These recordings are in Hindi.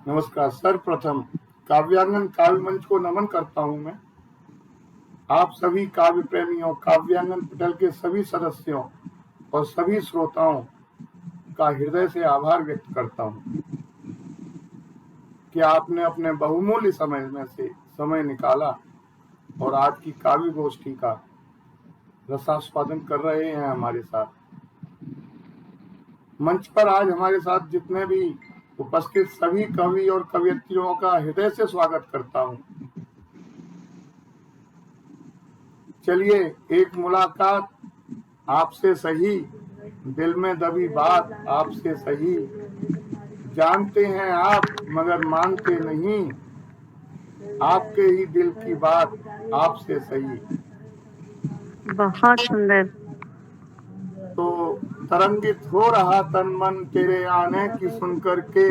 नमस्कार। सर्वप्रथम काव्यांगन काव्य मंच को नमन करता हूं मैं। आप सभी काव्य प्रेमियों, काव्यांगन पटल के सभी सदस्यों और सभी श्रोताओं का हृदय से आभार व्यक्त करता हूं कि आपने अपने बहुमूल्य समय में से समय निकाला और आज की काव्य गोष्ठी का रसास्वादन कर रहे हैं हमारे साथ। मंच पर आज हमारे साथ जितने भी उपस्थित सभी कवि और कवयित्रियों का हृदय से स्वागत करता हूं। चलिए, एक मुलाकात आपसे सही, दिल में दबी बात आपसे सही, जानते हैं आप मगर मानते नहीं, आपके ही दिल की बात आपसे सही। बहुत सुंदर। तो तरंगित हो रहा तन मन तेरे आने की सुनकर के,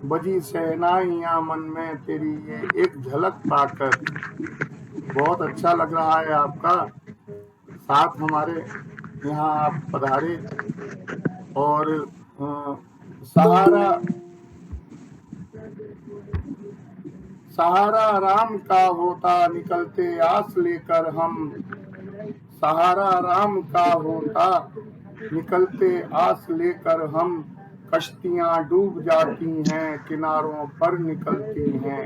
बजी शहनाइयां मन में तेरी ये एक झलक पाकर। बहुत अच्छा लग रहा है आपका साथ हमारे यहाँ आप पधारे। और सहारा राम का होता निकलते आस लेकर हम, सहारा राम का होता निकलते आस लेकर हम, कश्तियां डूब जाती हैं किनारों पर निकलती हैं,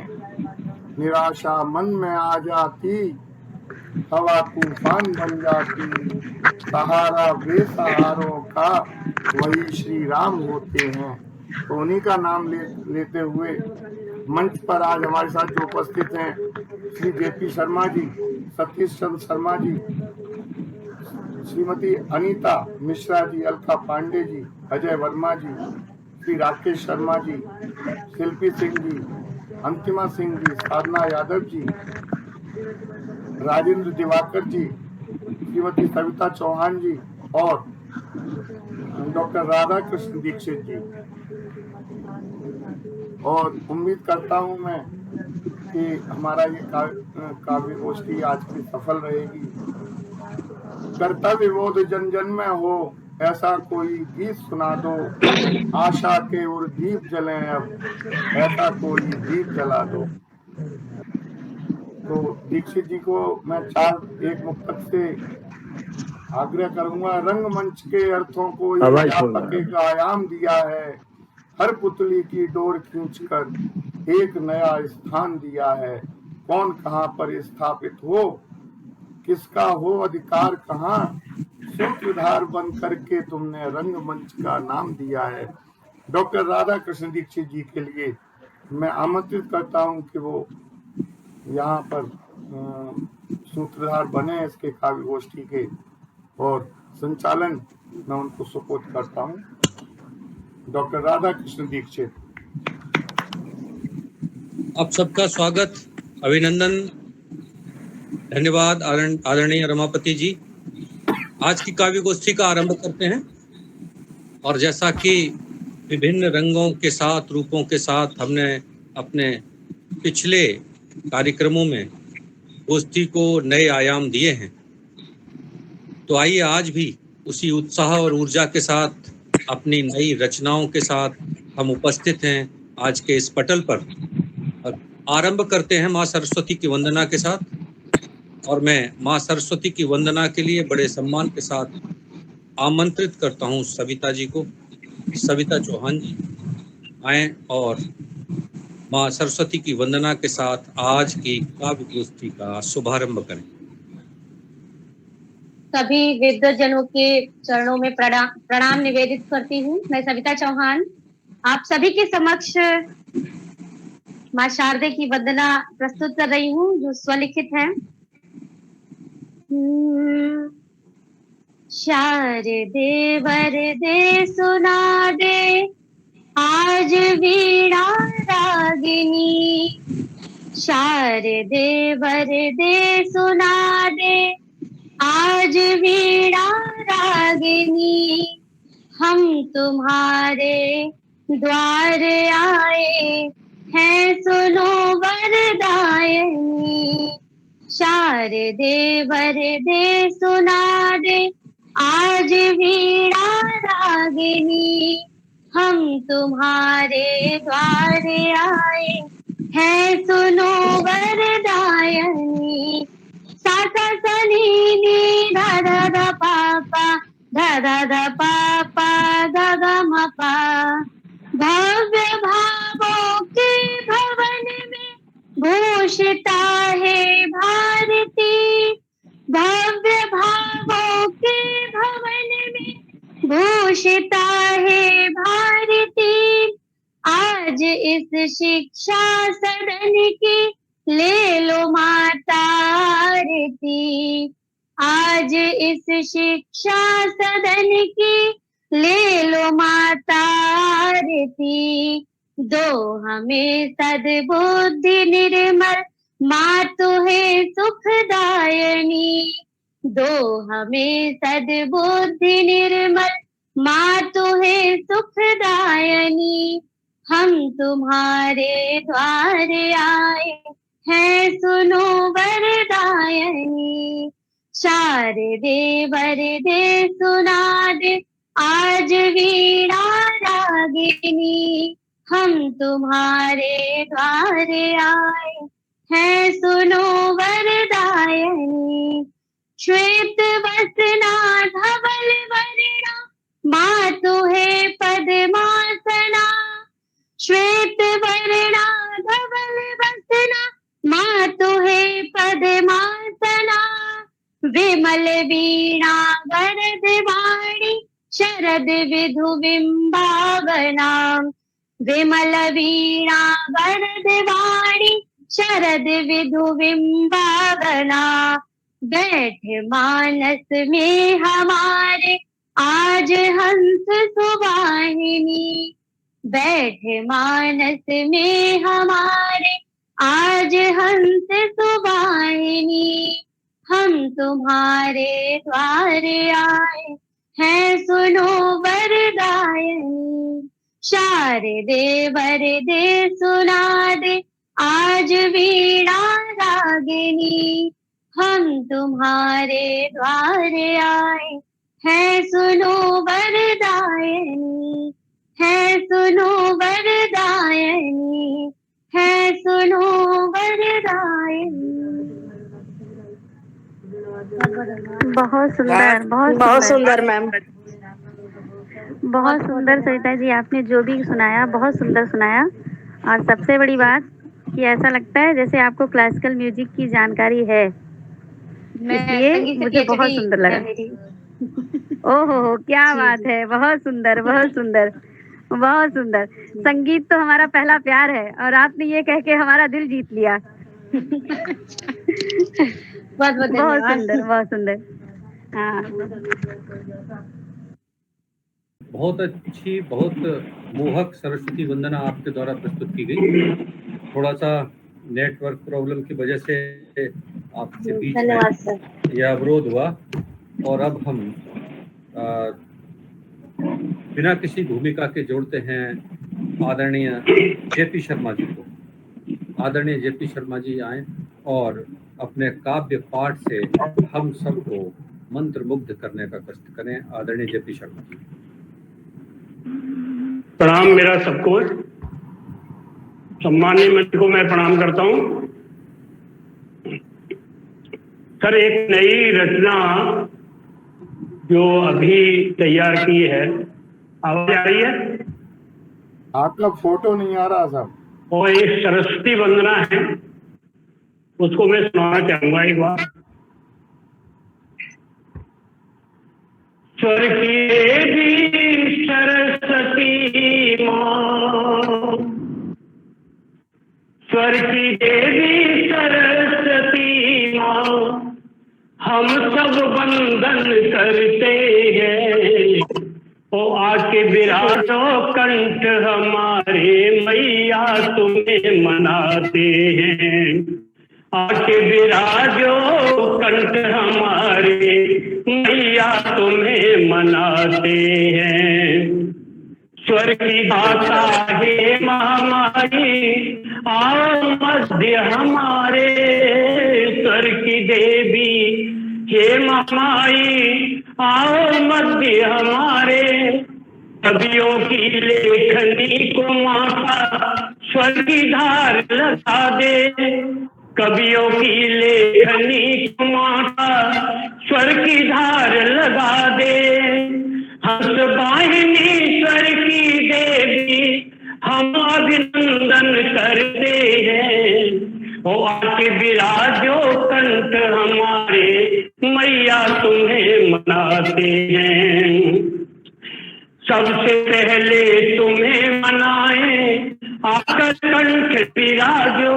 निराशा मन में आ जाती हवा तूफान बन जाती, सहारा बेसहारों का वही श्री राम होते हैं। तो उन्हीं का नाम लेते हुए मंच पर आज हमारे साथ जो उपस्थित हैं, श्री जेपी शर्मा जी, सतीश चंद्र शर्मा जी, श्रीमती अनीता मिश्रा जी, अलका पांडे जी, अजय वर्मा जी, श्री राकेश शर्मा जी, शिल्पी सिंह जी, अंतिमा सिंह जी, साधना यादव जी, राजेंद्र दिवाकर जी, श्रीमती सविता चौहान जी और डॉक्टर राधा कृष्ण दीक्षित जी। और उम्मीद करता हूं मैं कि हमारा ये काव्य गोष्ठी आज की सफल रहेगी। कर्तव्य बोध जन जन में हो, ऐसा कोई गीत सुना दो, आशा के और दीप जले अब, ऐसा कोई दीप जला दो। तो दीक्षित जी को मैं एक मुक्तक से आग्रह करूंगा। रंगमंच के अर्थों को एक व्यापक एक आयाम दिया है, हर पुतली की डोर खींचकर एक नया स्थान दिया है, कौन कहां पर स्थापित हो, किसका हो अधिकार कहां, सूत्रधार बन करके तुमने रंगमंच का नाम दिया है। डॉक्टर राधा कृष्ण दीक्षित जी के लिए मैं आमंत्रित करता हूं कि वो यहाँ पर सूत्रधार बने इसके काव्य गोष्ठी के, और संचालन मैं उनको सुपुर्द करता हूँ। डॉक्टर राधा कृष्ण दीक्षित। आप सबका स्वागत, अभिनंदन, धन्यवाद आदरणीय रमापति जी। आज की काव्य गोष्ठी का आरंभ करते हैं। और जैसा कि विभिन्न रंगों के साथ, रूपों के साथ हमने अपने पिछले कार्यक्रमों में गोष्ठी को नए आयाम दिए हैं, तो आइए आज भी उसी उत्साह और ऊर्जा के साथ अपनी नई रचनाओं के साथ हम उपस्थित हैं आज के इस पटल पर। और आरंभ करते हैं माँ सरस्वती की वंदना के साथ। और मैं माँ सरस्वती की वंदना के लिए बड़े सम्मान के साथ आमंत्रित करता हूँ सविता जी को। सविता चौहान जी आए और माँ सरस्वती की वंदना के साथ आज की काव्य गोष्ठी का शुभारंभ करें। सभी विद्वजनों के चरणों में प्रणाम निवेदित करती हूँ। मैं सविता चौहान आप सभी के समक्ष माँ शारदे की वंदना प्रस्तुत कर रही हूँ, जो स्वलिखित है। शारदे वरदे सुना दे आज वीणा रागिनी, शारदे वरदे सुना दे आज वीणा रागिनी, हम तुम्हारे द्वार आए हैं सुनो वरदायनी, शारदे वरदे सुना दे आज वीणा रागिनी, हम तुम्हारे द्वारे आए हैं, सुनो वरदायनी। सा सा सा नी नी धा धा धा पा पा, धा धा धा पा पा, धा धा म पा। भव्य भावों के भवन में भूषिता है भारती, भव्य भावों के भवन में भूषिता है भारती। आज इस शिक्षा सदन की ले लो माता आरती, आज इस शिक्षा सदन की ले लो माता आरती। दो हमें सद्बुद्धि निर्मल, मातु है सुखदायनी। दो हमें सद्बुद्धि निर्मल, मातु है सुखदायनी। हम तुम्हारे द्वारे आए हैं, सुनो वरदायनी। शारदे वरदे सुना दे आज वीणा रागिनी। हम तुम्हारे द्वारे आए हैं, सुनो वरदायनी। श्वेत वसना धवल वर्णा, मातु है पद्मासना। श्वेत वर्णा धवल वसना, मातु है पद्मासना। विमल वीणा वरद वाणी, शरद विधु बिंबावना। विमल वीणा वरद वाणी, शरद विधु बिंबावना। बैठे मानस में हमारे आज हंस सुवाहिनी। बैठे मानस में हमारे आज हंस सुवाहिनी। हम तुम्हारे द्वारे आए हैं, सुनो वरदायनी। शारदे वरदे सुना दे आज वीणा रागिनी। हम तुम्हारे द्वारे आए हैं, सुनो वरदायनी। है सुनो वरदायनी, है सुनो वरदायनी। बहुत सुंदर, बहुत सुंदर मैम, बहुत सुंदर सविता जी, आपने जो भी सुनाया बहुत सुंदर सुनाया। और सबसे बड़ी बात कि ऐसा लगता है जैसे आपको क्लासिकल म्यूजिक की जानकारी है, इसलिए मुझे बहुत सुंदर लगा। ओहो, क्या बात है, बहुत सुंदर, बहुत सुंदर, बहुत सुंदर। संगीत तो हमारा पहला प्यार है और आपने ये कह के हमारा दिल जीत लिया। बहुत सुंदर, बहुत सुंदर। हाँ, बहुत अच्छी, बहुत मोहक सरस्वती वंदना आपके द्वारा प्रस्तुत की गई। थोड़ा सा नेटवर्क प्रॉब्लम की वजह से आपके बीच में यह अवरोध हुआ और अब हम बिना किसी भूमिका के जोड़ते हैं आदरणीय जेपी शर्मा जी को। आदरणीय जेपी शर्मा जी आए और अपने काव्य पाठ से हम सबको मंत्रमुग्ध करने का कष्ट करें। आदरणीय जेपी शर्मा जी। प्रणाम मेरा सबको, सम्मानीय मंत्री को मैं प्रणाम करता हूं। सर, एक नई रचना जो अभी तैयार की है, आवाज आ रही है? आपका फोटो नहीं आ रहा साहब। वो एक सरस्वती वंदना है, उसको मैं सुनाना चाहूंगा एक बार। स्वर की देवी सरस्वती माँ, स्वर की देवी सरस्वती माँ, हम सब वंदन करते हैं। ओ आके विराजो कंठ हमारे, मैया तुम्हें मनाते हैं। आके विराजो कंठ हमारे, मैया तुम्हें मनाते हैं। स्वर की दाता हे महामारी, आओ मध्य हमारे। स्वर की देवी हे महामाई, आओ मध्य हमारे। कवियों की लेखनी को माता स्वर की धार लगा दे, कवियों की लेखनी को माता स्वर की धार लगा दे। हंस वाहिनी स्वर की देवी हम अभिनंदन करते हैं। ओ आके विराजो कंठ हमारे, मैया तुम्हें मनाते हैं। सबसे पहले तुम्हें मनाए आकर कंठ विराजो,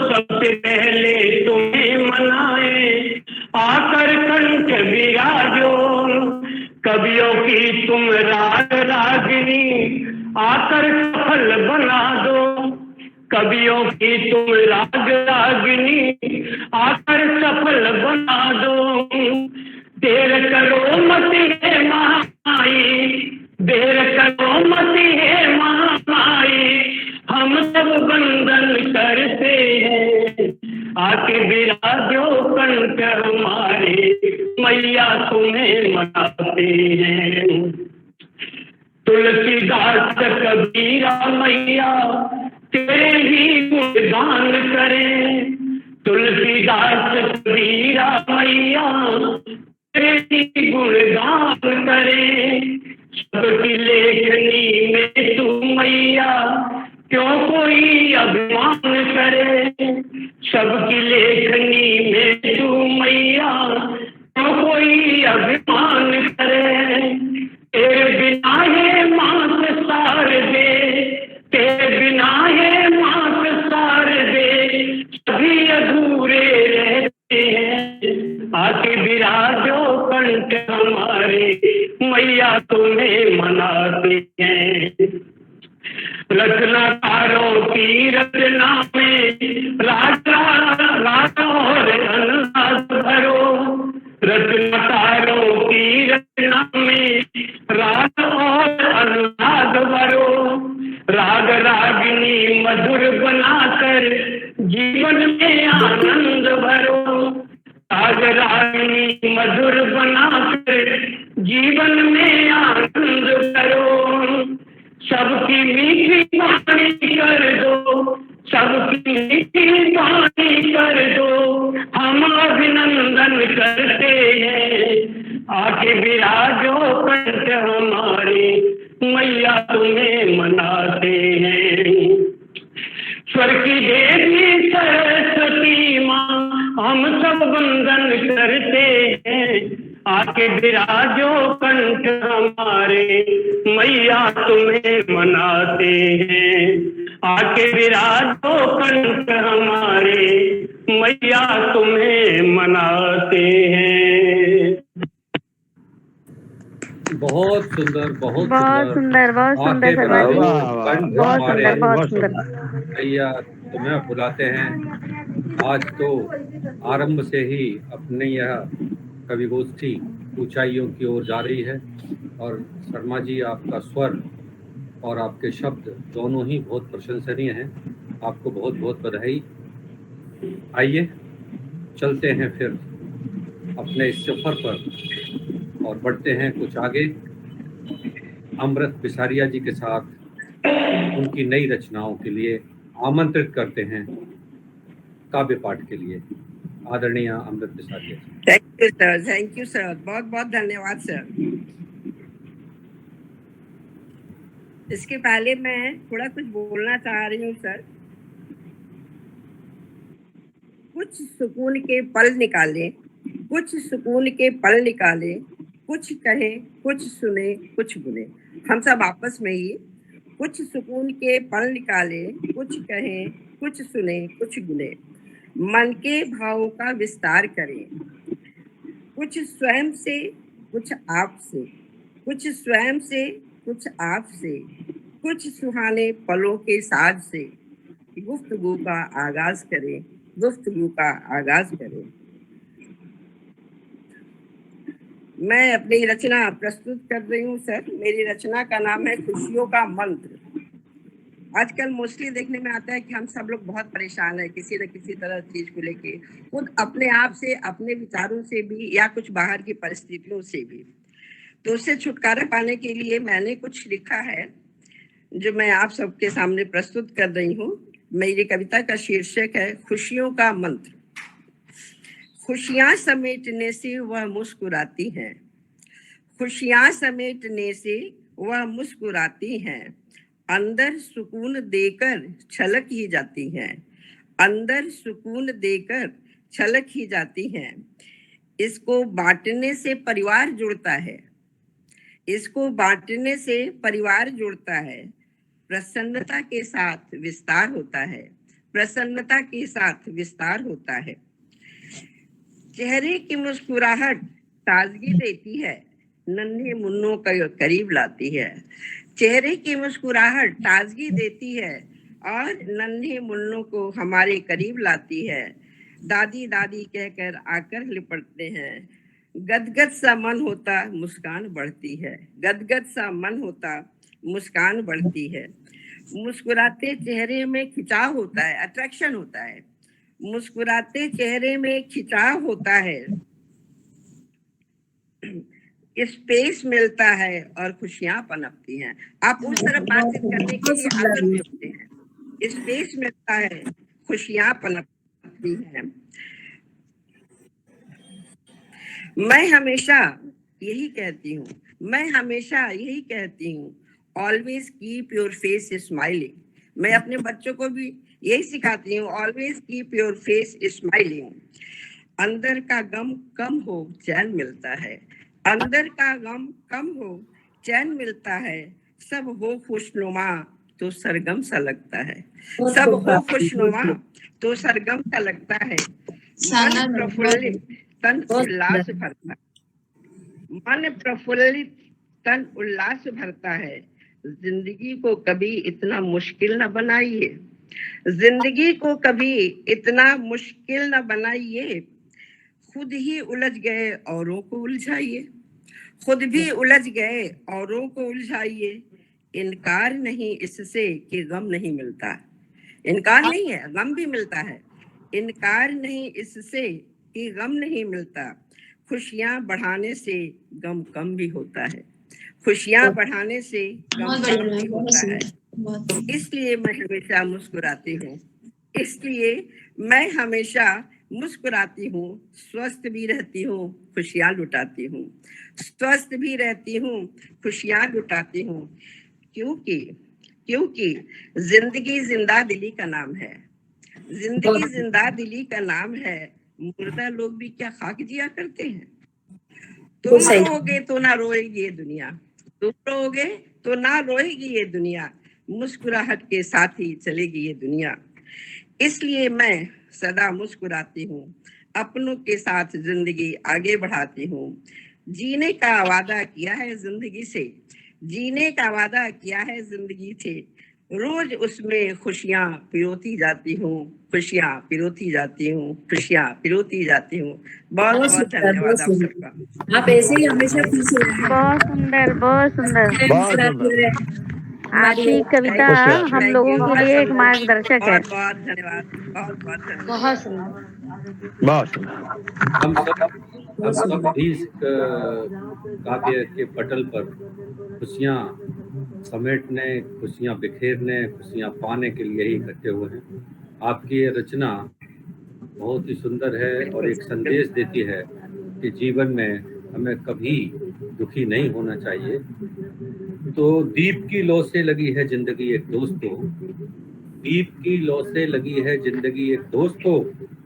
सबसे पहले तुम्हें मनाए आकर कंठ विराजो। कवियों की तुम राग रागिनी आकर सफल बना दो, कवियों की तुम राग रागिनी आकर सफल बना दो। देर करो मत हे महामाई, देर करो मत हे महामाई, हम सब वंदन करते हैं। आके विराजो कंठ हमारे, मैया तुम्हें मनाते हैं। तुलसीदास कबीरा मैया तेरे ही गुणगान करें, तुलसीदास कबीरा मैया तेरे ही गुणगान करें। सबकी लेखनी में तू मैया क्यों कोई अभिमान करे, सबकी लेखनी में तू मैया क्यों कोई अभिमान करे। तेरे बिना है मात सार दे, तेरे बिना है मात सार दे, सभी अधूरे रहते हैं। आके विराजो कंठ हमारे, मैया तुम्हें मनाते हैं। रचनाकारों की रचना में राग और अनुराग भरो, रचनाकारों की रचना में राग और अनुराग भरो। राग रागिनी मधुर बनाकर जीवन में आनंद भरो, राग रागिनी मधुर बनाकर जीवन में आनंद भरो। सबकी मीठी वाणी कर दो, सबकी मीठी वाणी कर दो, हम अभिनंदन करते हैं। आके विराजो कंठ हमारे, मैया तुम्हें मनाते हैं। स्वर की देवी सरस्वती माँ हम सब वंदन करते हैं। आके विराजो कंठ हमारे, मैया तुम्हें मनाते हैं। आके विराजो कंठ हमारे, मैया तुम्हें मनाते हैं। बहुत सुंदर, बहुत बहुत सुंदर, बहुत सुंदर शर्मा जी, बहुत सुंदर, बहुत सुंदर। भैया तुम्हें बुलाते हैं। आज तो आरंभ से ही अपने यह कवि गोष्ठी ऊंचाइयों की ओर जा रही है और शर्मा जी आपका स्वर और आपके शब्द दोनों ही बहुत प्रशंसनीय हैं। आपको बहुत बहुत बधाई। आइए चलते हैं फिर अपने इस सफर पर और बढ़ते हैं कुछ आगे। अमृत बिसारिया जी के साथ उनकी नई रचनाओं के लिए आमंत्रित करते हैं काव्य पाठ के लिए आदरणीय Amrit Bisaria ji. Thank you sir, thank you sir, बहुत बहुत धन्यवाद सर। इसके पहले मैं थोड़ा कुछ बोलना चाह रही हूँ सर। कुछ सुकून के पल निकाले, कुछ सुकून के पल निकाले, कुछ कहे कुछ सुने कुछ बुने। हम सब आपस में ही कुछ सुकून के पल निकाले, कुछ कहे कुछ सुने कुछ गुने। मन के भावों का विस्तार करें, कुछ स्वयं से कुछ आप से, कुछ स्वयं से कुछ आप से, कुछ सुहाने पलों के साज से गुफ्तगू का आगाज करें, गुफ्तगू का आगाज करें। मैं अपनी रचना प्रस्तुत कर रही हूँ सर। मेरी रचना का नाम है खुशियों का मंत्र। आजकल मोस्टली देखने में आता है कि हम सब लोग बहुत परेशान है किसी न किसी तरह चीज को लेके, खुद अपने आप से, अपने विचारों से भी या कुछ बाहर की परिस्थितियों से भी। तो उससे छुटकारा पाने के लिए मैंने कुछ लिखा है जो मैं आप सबके सामने प्रस्तुत कर रही हूँ। मेरी कविता का शीर्षक है खुशियों का मंत्र। खुशियां समेटने से वह मुस्कुराती हैं, खुशियां समेटने से वह मुस्कुराती हैं, अंदर सुकून देकर छलक ही जाती हैं, अंदर सुकून देकर छलक ही जाती हैं। इसको बांटने से परिवार जुड़ता है, इसको बांटने से परिवार जुड़ता है, प्रसन्नता के साथ विस्तार होता है, प्रसन्नता के साथ विस्तार होता है। चेहरे की मुस्कुराहट ताजगी देती है, नन्हे मुन्नों का करीब लाती है। चेहरे की मुस्कुराहट ताजगी देती है और नन्हे मुन्नों को हमारे करीब लाती है। दादी दादी कहकर आकर लिपटते हैं, गदगद सा मन होता मुस्कान बढ़ती है, गदगद सा मन होता मुस्कान बढ़ती है। मुस्कुराते चेहरे में खिंचाव होता है, अट्रैक्शन होता है, मुस्कुराते चेहरे में खिंचाव होता है, स्पेस मिलता है और खुशियां पनपती हैं। आप उस तरफ बातचीत करने के लिए आदत में होते हैं, स्पेस मिलता है, खुशियां पनपती हैं। मैं हमेशा यही कहती हूँ, मैं हमेशा यही कहती हूँ, always keep your face smiling. मैं अपने बच्चों को भी यही सिखाती हूँ, always keep your face smiling. अंदर का गम कम हो चैन मिलता है, अंदर का गम कम हो चैन मिलता है, सब हो खुशनुमा तो सरगम सा लगता है, सब हो खुशनुमा तो सरगम सा लगता है। मन प्रफुल्लित तन उल्लास भरता, मन प्रफुल्लित तन उल्लास भरता है। जिंदगी को कभी इतना मुश्किल न बनाइए, जिंदगी को कभी इतना मुश्किल न बनाइए, खुद ही उलझ गए औरों को उलझाइए, खुद भी उलझ गए औरों को उलझाइए। इनकार नहीं इससे कि गम नहीं मिलता, इनकार नहीं है, गम भी मिलता है। इनकार नहीं इससे कि गम नहीं मिलता, खुशियां बढ़ाने से गम कम भी होता है, खुशियां बढ़ाने से गम कम भी होता है। इसलिए मैं हमेशा मुस्कुराती हूँ, इसलिए मैं हमेशा मुस्कुराती हूँ, स्वस्थ भी रहती हूँ, खुशियां लुटाती हूँ, स्वस्थ भी रहती हूँ, खुशियां लुटाती हूँ। क्योंकि क्योंकि जिंदगी जिंदा दिली का नाम है, जिंदगी जिंदा दिली का नाम है। मुर्दा लोग भी क्या खाक जिया करते हैं। तुम रोओगे तो ना रोएगी ये दुनिया, तुम रोओगे तो ना रोएगी ये दुनिया, मुस्कुराहट के साथ ही चलेगी ये दुनिया। इसलिए मैं सदा मुस्कुराती हूँ, अपनों के साथ जिंदगी आगे बढ़ाती हूँ। जीने का वादा किया है जिंदगी से, जीने का वादा किया है जिंदगी से, रोज उसमें खुशियां पिरोती जाती हूँ, खुशियां पिरोती जाती हूँ, खुशियां पिरोती जाती हूँ। बहुत बहुत धन्यवाद आप सबका। आप ऐसे ही हमेशा खुश रहें। बहुत सुंदर, बहुत सुंदर। आपकी कविता हम लोगों के लिए एक मार्गदर्शक है। बहुत बहुत धन्यवाद, बहुत बहुत धन्यवाद। बहुत सुंदर। बहुत हम सब भी इस काव्य के पटल पर खुशियाँ समेटने, खुशियाँ बिखेरने, खुशियाँ पाने के लिए ही इकट्ठे हुए हैं। आपकी ये रचना बहुत ही सुंदर है और एक संदेश देती है कि जीवन में हमें कभी दुखी नहीं होना चाहिए। तो दीप की लौ से लगी है जिंदगी एक दोस्तों, दीप की लौ से लगी है जिंदगी एक दोस्तों,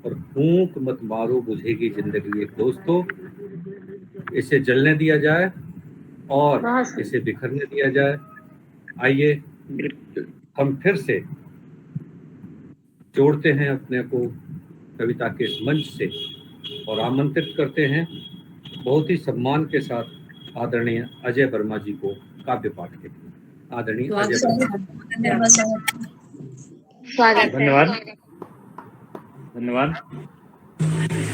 और फूंक मत मारो बुझेगी जिंदगी एक दोस्तों। इसे जलने दिया जाए और इसे बिखरने दिया जाए। आइए हम फिर से जोड़ते हैं अपने को कविता के मंच से और आमंत्रित करते हैं बहुत ही सम्मान के साथ आदरणीय अजय वर्मा जी को काव्य पाठ के लिए। आदरणीय अजय वर्मा। स्वागत है। धन्यवाद।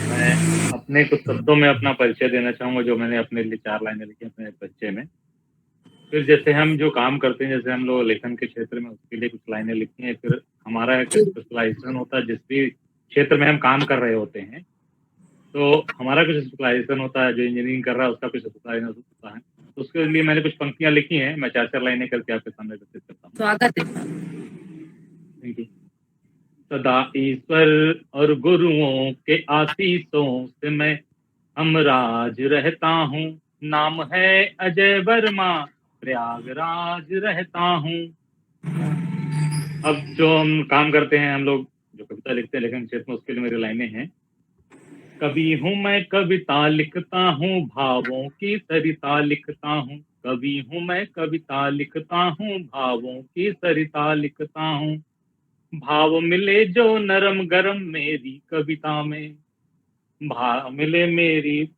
मैं अपने कुछ शब्दों में अपना परिचय देना चाहूंगा जो मैंने अपने लिए 4 लाइनें लिखी अपने परिचय में। फिर जैसे हम जो काम करते हैं, जैसे हम लोग लेखन के क्षेत्र में, उसके लिए कुछ लाइनें लिखी हैं। फिर हमारा एक स्पेशलाइजेशन होता है, जिस भी क्षेत्र में हम काम कर रहे होते हैं तो हमारा कुछ स्पेशलाइजेशन होता है। जो इंजीनियरिंग कर रहा है उसका कुछ स्पेशलाइजेशन होता है। उसके लिए मैंने कुछ पंक्तियां लिखी हैं, मैं 4-4 लाइनें करके आपके सामने प्रस्तुत करता हूँ। स्वागत है। Thank you. सदा ईश्वर और गुरुओं के आशीषों से मैं अमराज रहता हूँ, नाम है अजय वर्मा, प्रयागराज रहता हूँ। अब जो हम काम करते हैं, हम लोग जो कविता लिखते हैं लेखन क्षेत्र में, उसके लिए मेरी लाइनें हैं। कवि हूँ मैं, कविता लिखता हूँ, भावों की सरिता लिखता हूँ। कवि हूँ मैं, कविता लिखता हूँ, भावों की सरिता लिखता हूँ। भाव मिले जो नरम गरम मेरी कविता में, भाव मिले मेरी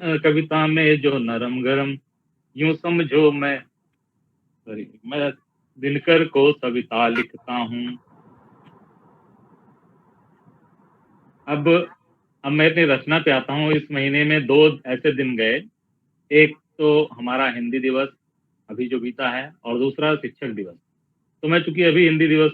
कविता में जो नरम गरम, यूं समझो मैं दिनकर को सविता लिखता हूँ। अब मैं अपनी रचना पे आता हूँ। इस महीने में 2 ऐसे दिन गए, एक तो हमारा हिंदी दिवस अभी जो बीता है, और दूसरा शिक्षक दिवस। तो मैं चूंकि अभी हिंदी दिवस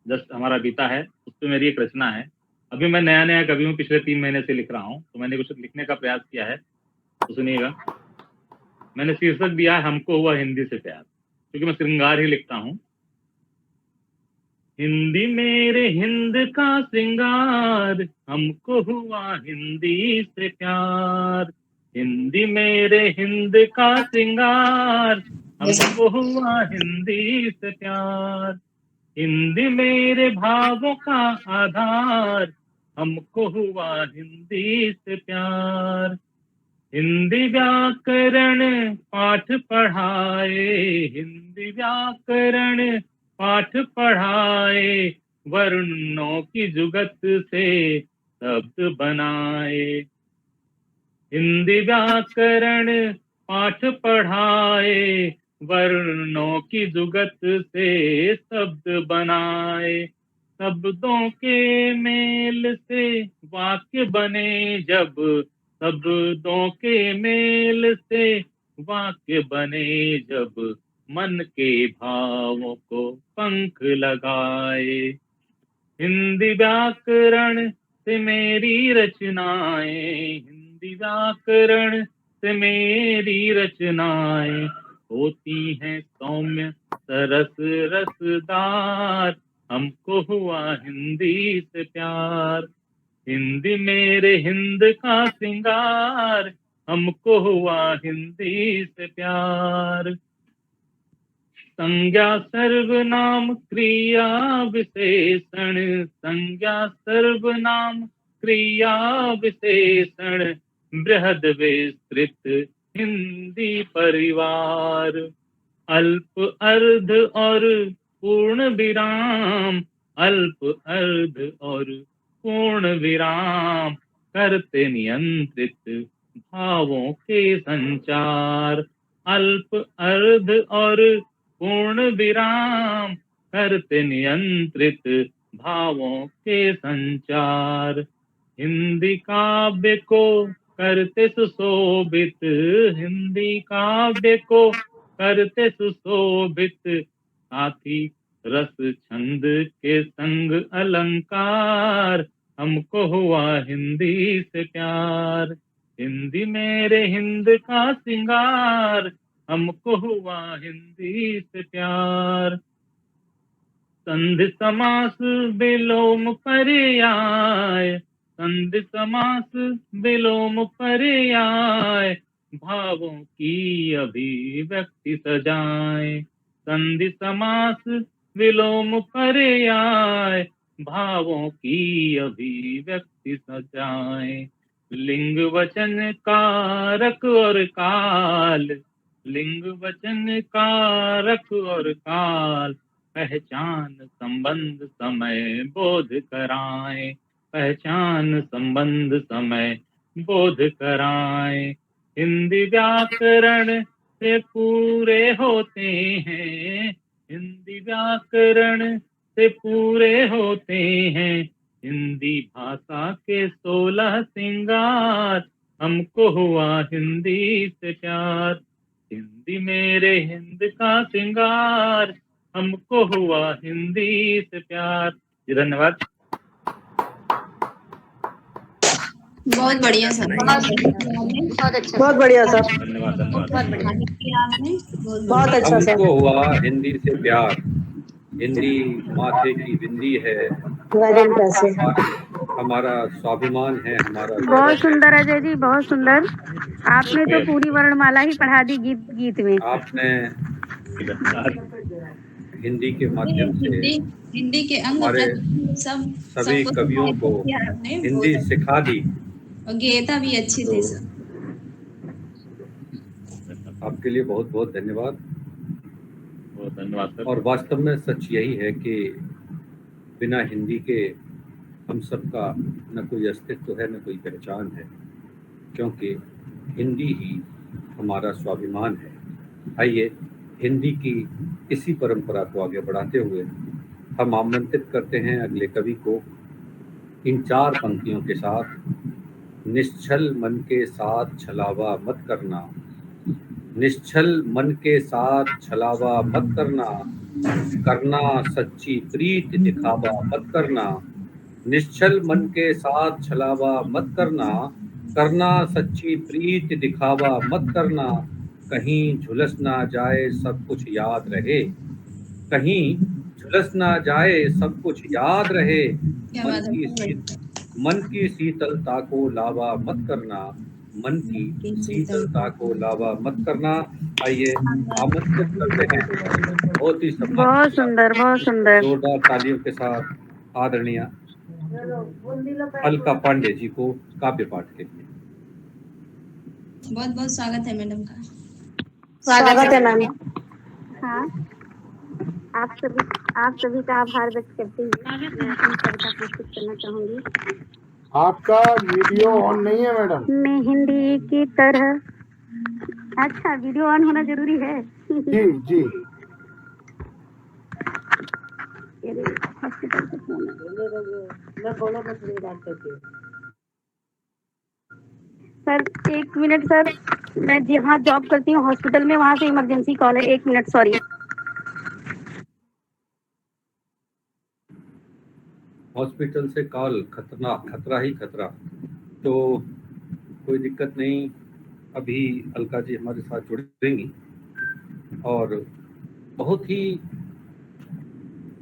जस्ट हमारा बीता है, उस पर मेरी एक रचना है। अभी मैं नया नया कवि हूँ, पिछले 3 महीने से लिख रहा हूँ, तो मैंने कुछ लिखने का प्रयास किया है, तो सुनिएगा। मैंने शीर्षक दिया है हमको हुआ हिंदी से प्यार, क्योंकि मैं श्रृंगार ही लिखता हूँ। हिंदी मेरे हिंद का श्रृंगार, हमको हुआ हिंदी से प्यार। हिंदी मेरे हिंद का श्रृंगार, हमको हुआ हिंदी से प्यार। हिंदी मेरे भावों का आधार, हमको हुआ हिंदी से प्यार। हिंदी व्याकरण पाठ पढ़ाए, हिंदी व्याकरण पाठ पढ़ाए, वर्णों की जुगत से शब्द बनाए। हिंदी व्याकरण पाठ पढ़ाए, वर्णों की जुगत से शब्द बनाए। शब्दों के मेल से वाक्य बने जब, शब्दों के मेल से वाक्य बने जब, मन के भावों को पंख लगाए। हिंदी व्याकरण से मेरी रचनाएं, हिंदी व्याकरण से मेरी रचनाएं होती हैं सौम्य सरस रसदार, हमको हुआ हिंदी से प्यार। हिंदी मेरे हिंद का श्रृंगार, हमको हुआ हिंदी से प्यार। संज्ञा सर्वनाम क्रिया विशेषण, संज्ञा सर्वनाम क्रिया विशेषण, बृहद विस्तृत हिंदी परिवार। अल्प अर्ध और पूर्ण विराम, अल्प अर्ध और पूर्ण विराम, करते नियंत्रित भावों के संचार। अल्प अर्ध और पूर्ण विराम, करते नियंत्रित भावों के संचार। हिंदी काव्य को करते सुशोभित, हिंदी काव्य को करते सुशोभित, साथी रस छंद के संग अलंकार, हमको हुआ हिंदी से प्यार। हिंदी मेरे हिंद का श्रृंगार, हमको हुआ हिंदी से प्यार। संधि समास विलोम पर्याय, संधि समास विलोम पर्याय, भावों की अभिव्यक्ति सजाए। संधि समास विलोम पर्याय, भावों की अभिव्यक्ति सजाए। लिंग वचन कारक और काल, लिंग वचन कारक और काल, पहचान संबंध समय बोध कराए। पहचान संबंध समय बोध कराए। हिंदी व्याकरण से पूरे होते हैं, हिंदी व्याकरण से पूरे होते हैं, हिंदी भाषा के 16 श्रृंगार, हमको हुआ हिंदी से प्यार। हिंदी मेरे हिंद का श्रृंगार, हमको हुआ हिंदी से प्यार। जी धन्यवाद। बहुत बढ़िया सर, बहुत अच्छा बहुत बढ़िया सर, धन्यवाद धन्यवाद। बहुत बढ़िया। आपने बहुत अच्छा सर। हमको हुआ हिंदी से प्यार, हिंदी माथे की बिंदी है, वजन पैसे। हमारा स्वाभिमान है, हमारा बहुत गौरव। सुंदर अजय जी, बहुत सुंदर। आपने तो पूरी वर्णमाला ही पढ़ा दी गीत गीत में। आपने हिंदी के माध्यम से हिंदी के अंग हमारे सब सभी कवियों को हिंदी सिखा दी। और गेयता भी अच्छी थी सर। आपके लिए बहुत बहुत धन्यवाद। बहुत धन्यवाद सर। और वास्तव में सच यही है कि बिना हिंदी के हम सबका न कोई अस्तित्व है, न कोई पहचान है, क्योंकि हिंदी ही हमारा स्वाभिमान है। आइए हिंदी की इसी परंपरा को आगे बढ़ाते हुए हम आमंत्रित करते हैं अगले कवि को इन 4 पंक्तियों के साथ। निश्चल मन के साथ छलावा मत करना, निश्चल मन के साथ छलावा मत करना, करना सच्ची प्रीत दिखावा मत करना। निश्चल मन के साथ छलावा मत करना, करना सच्ची प्रीत दिखावा मत करना। कहीं झुलस ना जाए सब कुछ याद रहे, कहीं झुलस ना जाए सब कुछ याद रहे। मन की शीतलता को लावा मत करना, मन की शीतलता को लावा मत करना। आइए आमंत्रित करते हैं बहुत ही बहुत सुंदर, बहुत सुंदर। जोरदार तालियों के साथ आदरणीय अलका पांडे जी को काव्य पाठ के लिए। बहुत बहुत स्वागत है मैडम का। स्वागत है मैम। हाँ, आप सभी का आभार व्यक्त करते हुए मैं अपनी कविता प्रस्तुत करना चाहूंगी। आपका वीडियो ऑन नहीं है मैडम। मैं हिंदी की तरह। अच्छा, वीडियो ऑन होना जरूरी है। जी जी। हॉस्पिटल से फोन सर, 1 मिनट सर, मैं जहाँ जॉब करती हूँ हॉस्पिटल में, वहाँ से इमरजेंसी कॉल है। 1 मिनट, सॉरी। हॉस्पिटल से कॉल, खतरा ही खतरा। तो कोई दिक्कत नहीं, अभी अलका जी हमारे साथ जुड़ेंगी और बहुत ही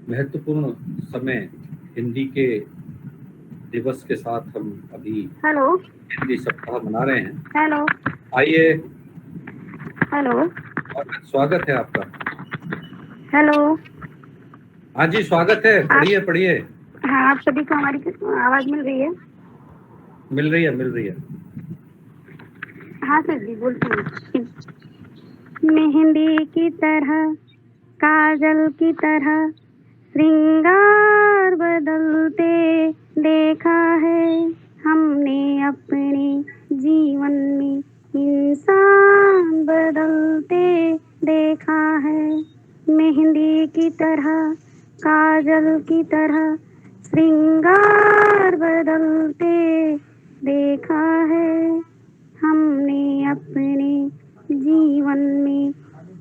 महत्वपूर्ण समय हिंदी के दिवस के साथ हम अभी हेलो, हिंदी सप्ताह मना रहे हैं। हेलो, आइए, हेलो, स्वागत है आपका। हेलो। हाँ जी, स्वागत है, पढ़िए पढ़िए। हाँ, आप सभी को हमारी आवाज मिल रही है? मिल रही है। हाँ सर जी, बोलती हूँ। मेहंदी की तरह, काजल की तरह, श्रृंगार बदलते देखा है हमने अपने जीवन में, इंसान बदलते देखा है। मेहंदी की तरह, काजल की तरह, श्रृंगार बदलते देखा है हमने अपने जीवन में,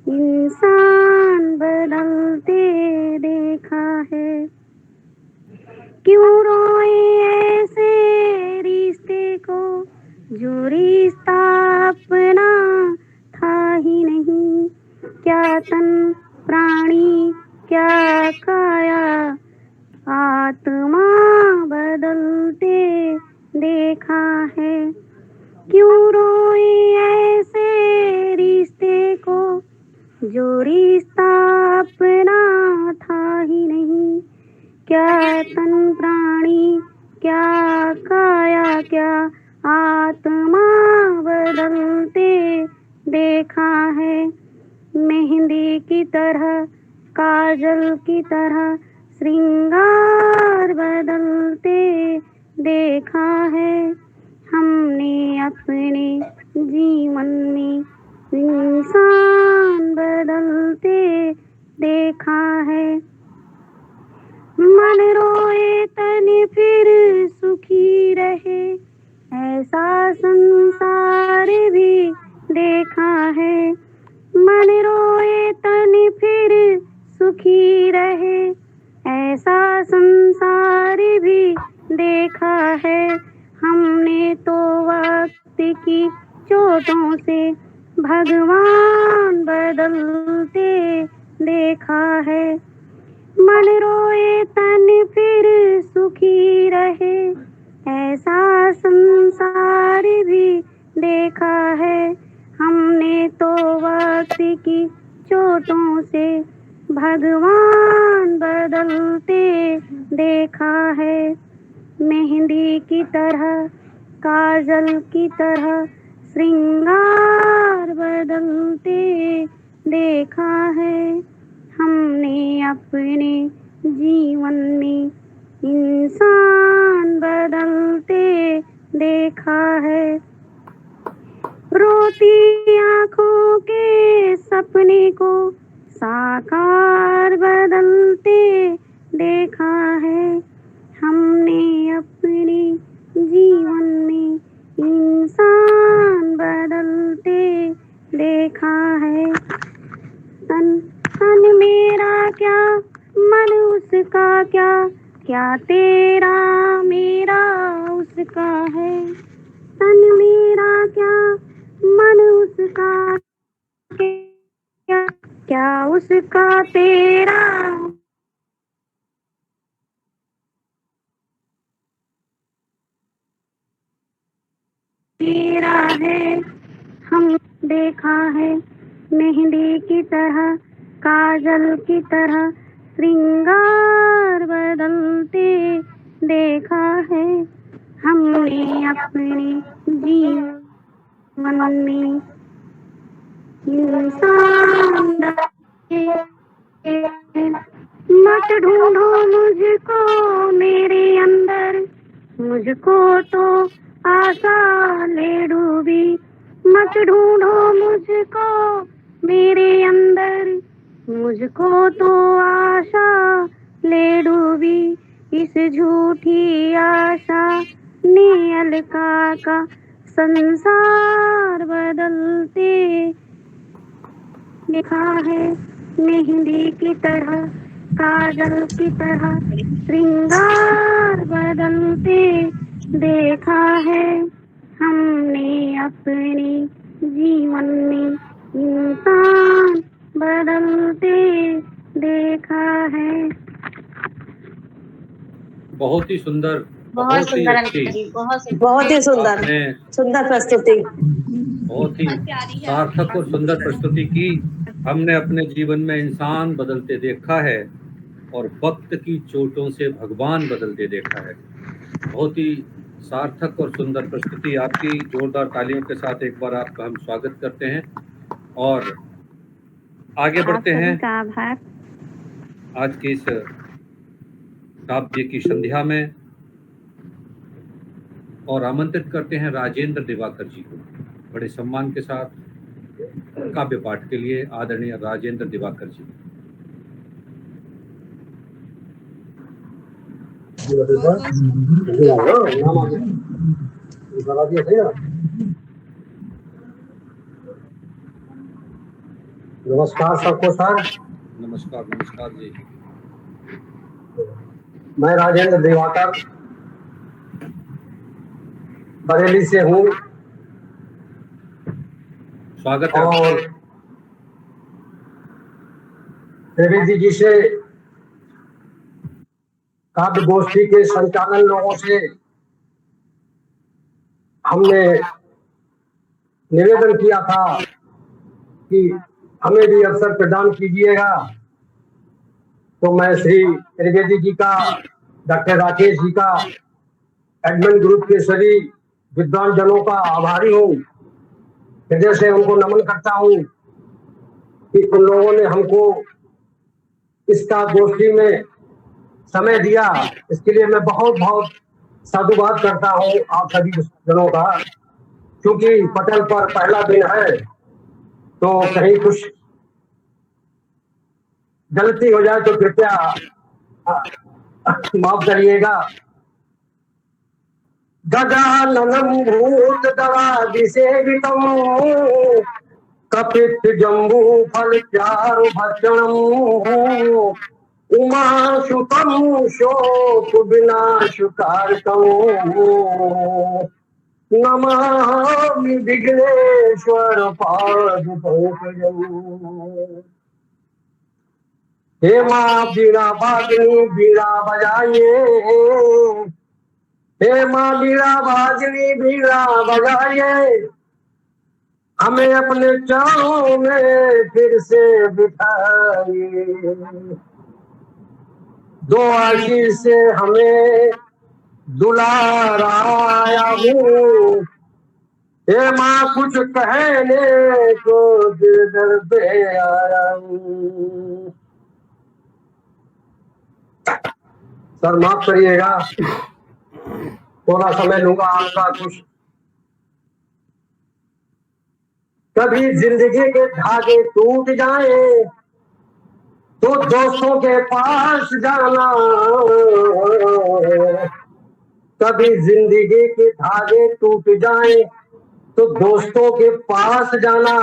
इंसान बदलते देखा है। क्यों रोए ऐसे रिश्ते को, जो रिश्ता अपना था ही नहीं। क्या तन प्राणी, क्या काया, आत्मा बदलते देखा है। क्यों रोए ऐसे रिश्ते को, जो रिश्ता अपना था ही नहीं। क्या तन प्राणी, क्या काया, क्या आत्मा बदलते देखा है। मेहंदी की तरह, काजल की तरह, श्रृंगार बदलते देखा है हमने अपने जीवन में, इंसान बदलते देखा है। मन रोए तन फिर सुखी रहे, ऐसा संसार भी देखा है। मन रोए तन फिर सुखी रहे, ऐसा संसार भी देखा है हमने तो भगवान बदलते देखा है। मन रोए तन फिर सुखी रहे, ऐसा संसार भी देखा है। हमने तो वक्त की चोटों से भगवान बदलते देखा है। मेहंदी की तरह, काजल की तरह श्रृंगार बदलते देखा है। हमने अपने जीवन में इंसान बदलते देखा है। रोती आँखों के सपने को साकार बदलते देखा है। हमने अपने जीवन में इंसान बदलते देखा है। तन तन मेरा क्या, मन उसका क्या, क्या तेरा मेरा उसका है। तन मेरा क्या, मन उसका क्या, क्या उसका तेरा तेरा है। हम देखा है मेहंदी की तरह, काजल की तरह श्रृंगार बदलते देखा है। हमने अपने जीवन में इंसान मत ढूंढो मुझको मेरे अंदर, मुझको तो आशा ले डूबी। मत ढूंढो मुझको मेरे अंदर, मुझको तो आशा ले डूबी। इस झूठी आशा ने अलका का संसार बदलते देखा है। मेहंदी की तरह, काजल की तरह श्रृंगार बदलते देखा है। हमने अपने जीवन में इंसान बदलते देखा है। बहुत ही सुंदर, बहुत ही सुंदर अच्छी, अंकिता जी, बहुत सुंदर। बहुत ही सुंदर, आपने सुंदर प्रस्तुति। बहुत ही सार्थक और सुंदर प्रस्तुति की। हमने अपने जीवन में इंसान बदलते देखा है और वक्त की चोटों से भगवान बदलते देखा है। बहुत ही सार्थक और सुंदर प्रस्तुति आपकी। जोरदार तालियों के साथ एक बार आपका हम स्वागत करते हैं और आगे बढ़ते हैं आभार। आज की इस काव्य की संध्या में और आमंत्रित करते हैं राजेंद्र दिवाकर जी को बड़े सम्मान के साथ काव्य पाठ के लिए। आदरणीय राजेंद्र दिवाकर जी। नमस्कार सबको सर। नमस्कार। नमस्कार जी। मैं राजेंद्र दिवाकर बरेली से हूँ। स्वागत है। और त्रिवेदी जी से काव्य गोष्ठी के संचालन लोगों से हमने निवेदन किया था कि हमें भी अवसर प्रदान कीजिएगा। तो मैं श्री त्रिवेदी जी का, डॉक्टर राकेश जी का, एडमिन ग्रुप के सभी विद्वान जनों का आभारी हूँ। हृदय से उनको नमन करता हूँ कि उन लोगों ने हमको इसका गोष्ठी में समय दिया। इसके लिए मैं बहुत बहुत साधुवाद करता हूँ आप सभी जनों का। क्योंकि पटल पर पहला दिन है तो कहीं कुछ गलती हो जाए तो कृपया माफ करिएगा। गजाननं भूत दवादि सेवितम् कपित जम्बू फल चारु भक्षणम् उमाशुकं शोक विनाशकारकम् नमामि विघ्नेश्वर पाद पंकजम्। हे माँ बीड़ा वादनी बीड़ा बजाइए, हे माँ बीड़ा वादनी बीड़ा बजाइए, हमें अपने चरणों में फिर से बिठाइए। दो आशीष से हमें दुलाराया हूँ, हे माँ कुछ कहने को दिल दर पे आया हूँ। सर माफ करिएगा, थोड़ा समय लूंगा आपका कुछ। कभी जिंदगी के धागे टूट जाए तो दोस्तों के पास जाना, कभी जिंदगी के धागे टूट जाए तो दोस्तों के पास जाना।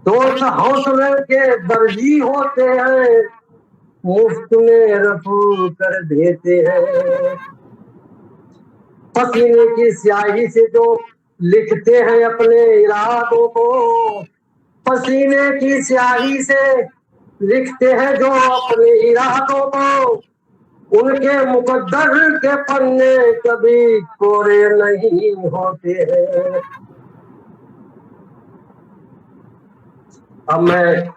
दोस्त हौसले के दर्जी होते हैं, मुफ्त में रफू कर देते हैं। पसीने की स्याही से जो लिखते हैं अपने इरादों को, पसीने की स्याही से लिखते हैं जो अपने इरादों को, उनके मुकद्दर के पन्ने कभी कोरे नहीं होते हैं। अब मैं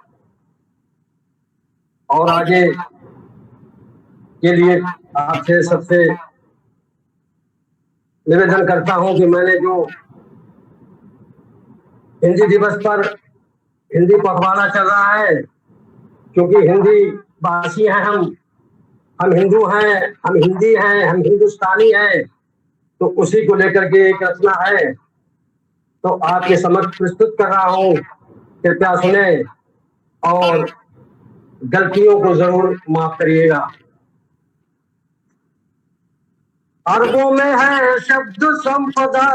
और आगे के लिए आपसे सबसे निवेदन करता हूं कि मैंने जो हिंदी दिवस पर हिंदी पखवाड़ा चल रहा है, क्योंकि हिंदी भाषी हैं हम हिंदू हैं, हम हिंदी हैं, हम हिंदुस्तानी हैं, तो उसी को लेकर के एक रचना है, तो आपके समक्ष प्रस्तुत कर रहा हूं। कृपया सुने और गलतियों को जरूर माफ करिएगा। अरबों में है शब्द संपदा,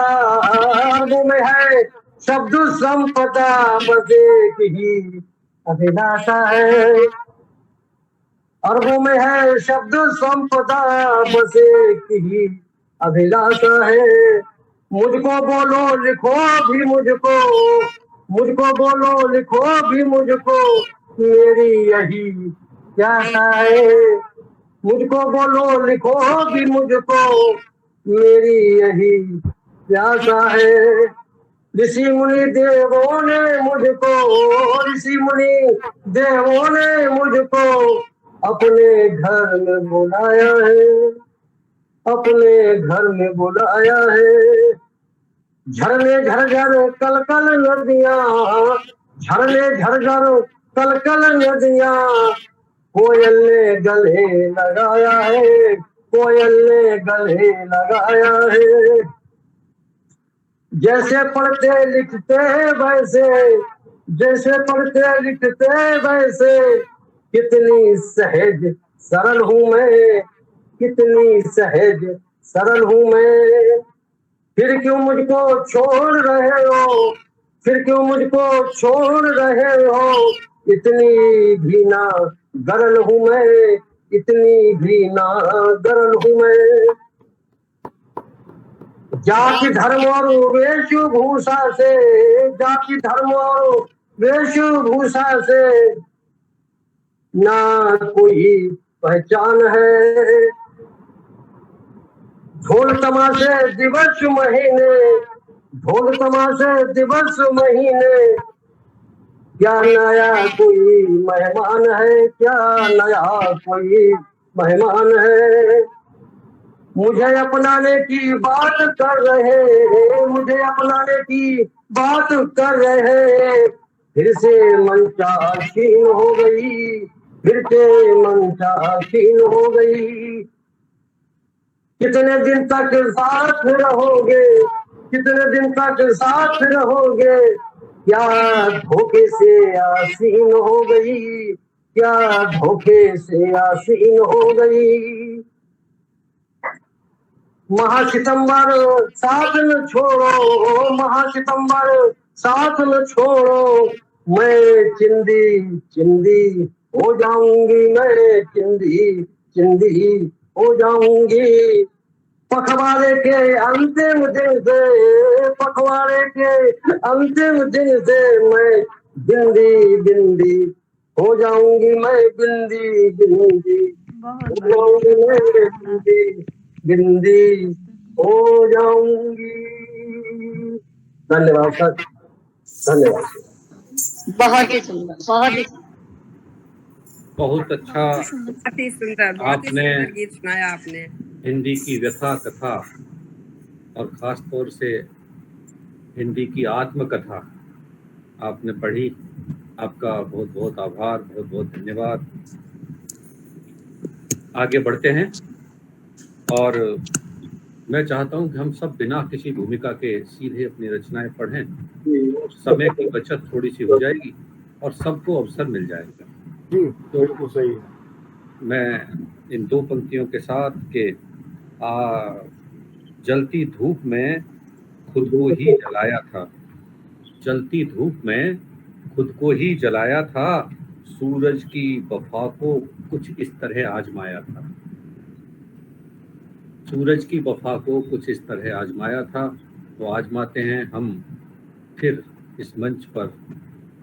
अरबों में है शब्द संपदा, बस एक ही अभिलाषा है। अरबों में है शब्द संपदा, बस एक ही अभिलाषा है। मुझको बोलो लिखो भी मुझको, मुझको बोलो लिखो भी मुझको, मेरी यही प्यासा है। मुझको बोलो लिखो भी मुझको, मेरी यही प्यासा है। ऋषि मुनि देवों ने मुझको, ऋषि मुनि देवों ने मुझको अपने घर में बुलाया है, अपने घर में बुलाया है। झरने झरझर कल कल नदियां, झरने झरझर कल कल नदियां, कोयल ने गले लगाया है, कोयल ने गले लगाया है। जैसे पढ़ते लिखते वैसे, जैसे पढ़ते लिखते वैसे, कितनी सहज सरल हूँ मैं, कितनी सहज सरल हूँ मैं। फिर क्यों मुझको छोड़ रहे हो, फिर क्यों मुझको छोड़ रहे हो, इतनी भी ना गरल हूँ मैं, इतनी भी ना गरल हूँ मैं। जाति धर्म और वेशभूषा से, जाति धर्म और वेशभूषा से ना कोई पहचान है। ढोल तमाशे दिवस महीने, ढोल तमाशे दिवस महीने, क्या नया कोई मेहमान है, क्या नया कोई मेहमान है। मुझे अपनाने की बात कर रहे, मुझे अपनाने की बात कर रहे, फिर से मनचाहीन हो गई, फिर से मनचाहीन हो गई। कितने दिन तक साथ रहोगे, कितने दिन तक साथ रहोगे, क्या धोखे से आसीन हो गई, क्या धोखे से आसीन हो गई। महासितंबर साथ न छोड़ो, महासितंबर साथ न छोड़ो, मैं चिंदी चिंदी हो जाऊंगी, मैं चिंदी चिंदी हो जाऊंगी। पखवाड़े के अंतिम दिन से, पखवाड़े के अंतिम दिन से मैं बिंदी बिंदी हो जाऊंगी, मैं बिंदी बिंदी हो जाऊंगी, मैं बिंदी बिंदी हो जाऊंगी। धन्यवाद सर, धन्यवाद। बहुत ही सुंदर, बहुत ही सुंदर। बहुत अच्छा बहुत ही सुंदर, बहुत ही आपने सुंदर गीत सुनाया आपने। हिंदी की व्यथा कथा और खास तौर से हिंदी की आत्मकथा आपने पढ़ी। आपका बहुत बहुत आभार, बहुत बहुत धन्यवाद। आगे बढ़ते हैं और मैं चाहता हूं कि हम सब बिना किसी भूमिका के सीधे अपनी रचनाएं पढ़ें, समय की बचत थोड़ी सी हो जाएगी और सबको अवसर मिल जाएगा। जी बिल्कुल सही। मैं इन दो पंक्तियों के साथ के जलती धूप में खुद को ही जलाया था, जलती धूप में खुद को ही जलाया था, सूरज की वफा को कुछ इस तरह आजमाया था, सूरज की वफा को कुछ इस तरह आजमाया था। तो आजमाते हैं हम फिर इस मंच पर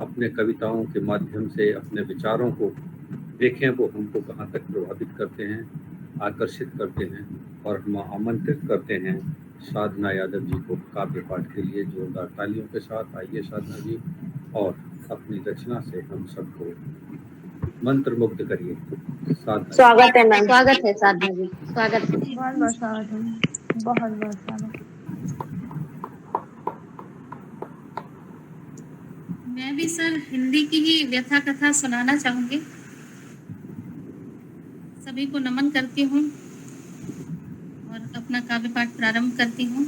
अपने कविताओं के माध्यम से अपने विचारों को, देखें वो हमको कहाँ तक प्रभावित करते हैं, आकर्षित करते हैं। और हम आमंत्रित करते हैं साधना यादव जी को काव्य पाठ के लिए जोरदार तालियों के साथ। आइए साधना जी, और अपनी रचना से हम सबको मंत्र मुग्ध करिए। साधना, स्वागत है मैम। स्वागत है साधना जी, स्वागत है। बहुत बहुत स्वागत है, बहुत बहुत स्वागत। मैं भी सर हिंदी की ही व्यथा कथा सुनाना चाहूंगी। सभी को नमन करती हूँ और अपना काव्य पाठ प्रारंभ करती हूँ।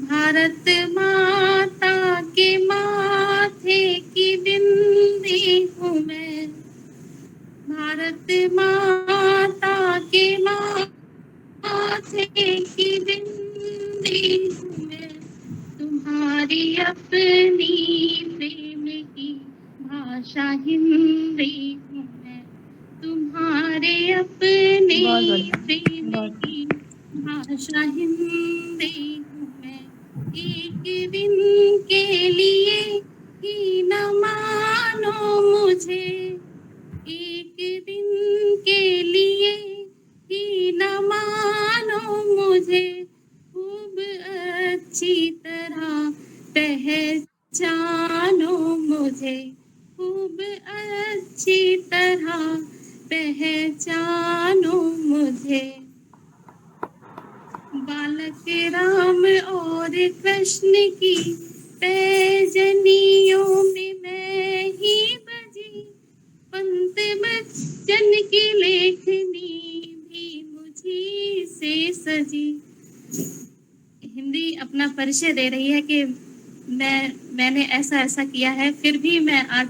भारत माता के माथे की बिंदी हूँ मैं, भारत माता के माथे की बिंदी हूँ मैं, तुम्हारी अपनी प्रेम की भाषा हिंदी हूँ मैं, तुम्हारे अपने प्रेम की भाषा हिंदी हूँ मैं। एक दिन के लिए ही न मानो मुझे, एक दिन के लिए ही न मानो मुझे, खूब अच्छी तरह पहचानो मुझे, खूब अच्छी तरह पहचानो मुझे। बालक राम और कृष्ण की पैजनियों में मैं ही बजी, पंत बच्चन की लेखनी भी मुझी से सजी। हिंदी अपना परिचय दे रही है कि मैंने ऐसा ऐसा किया है, फिर भी मैं आज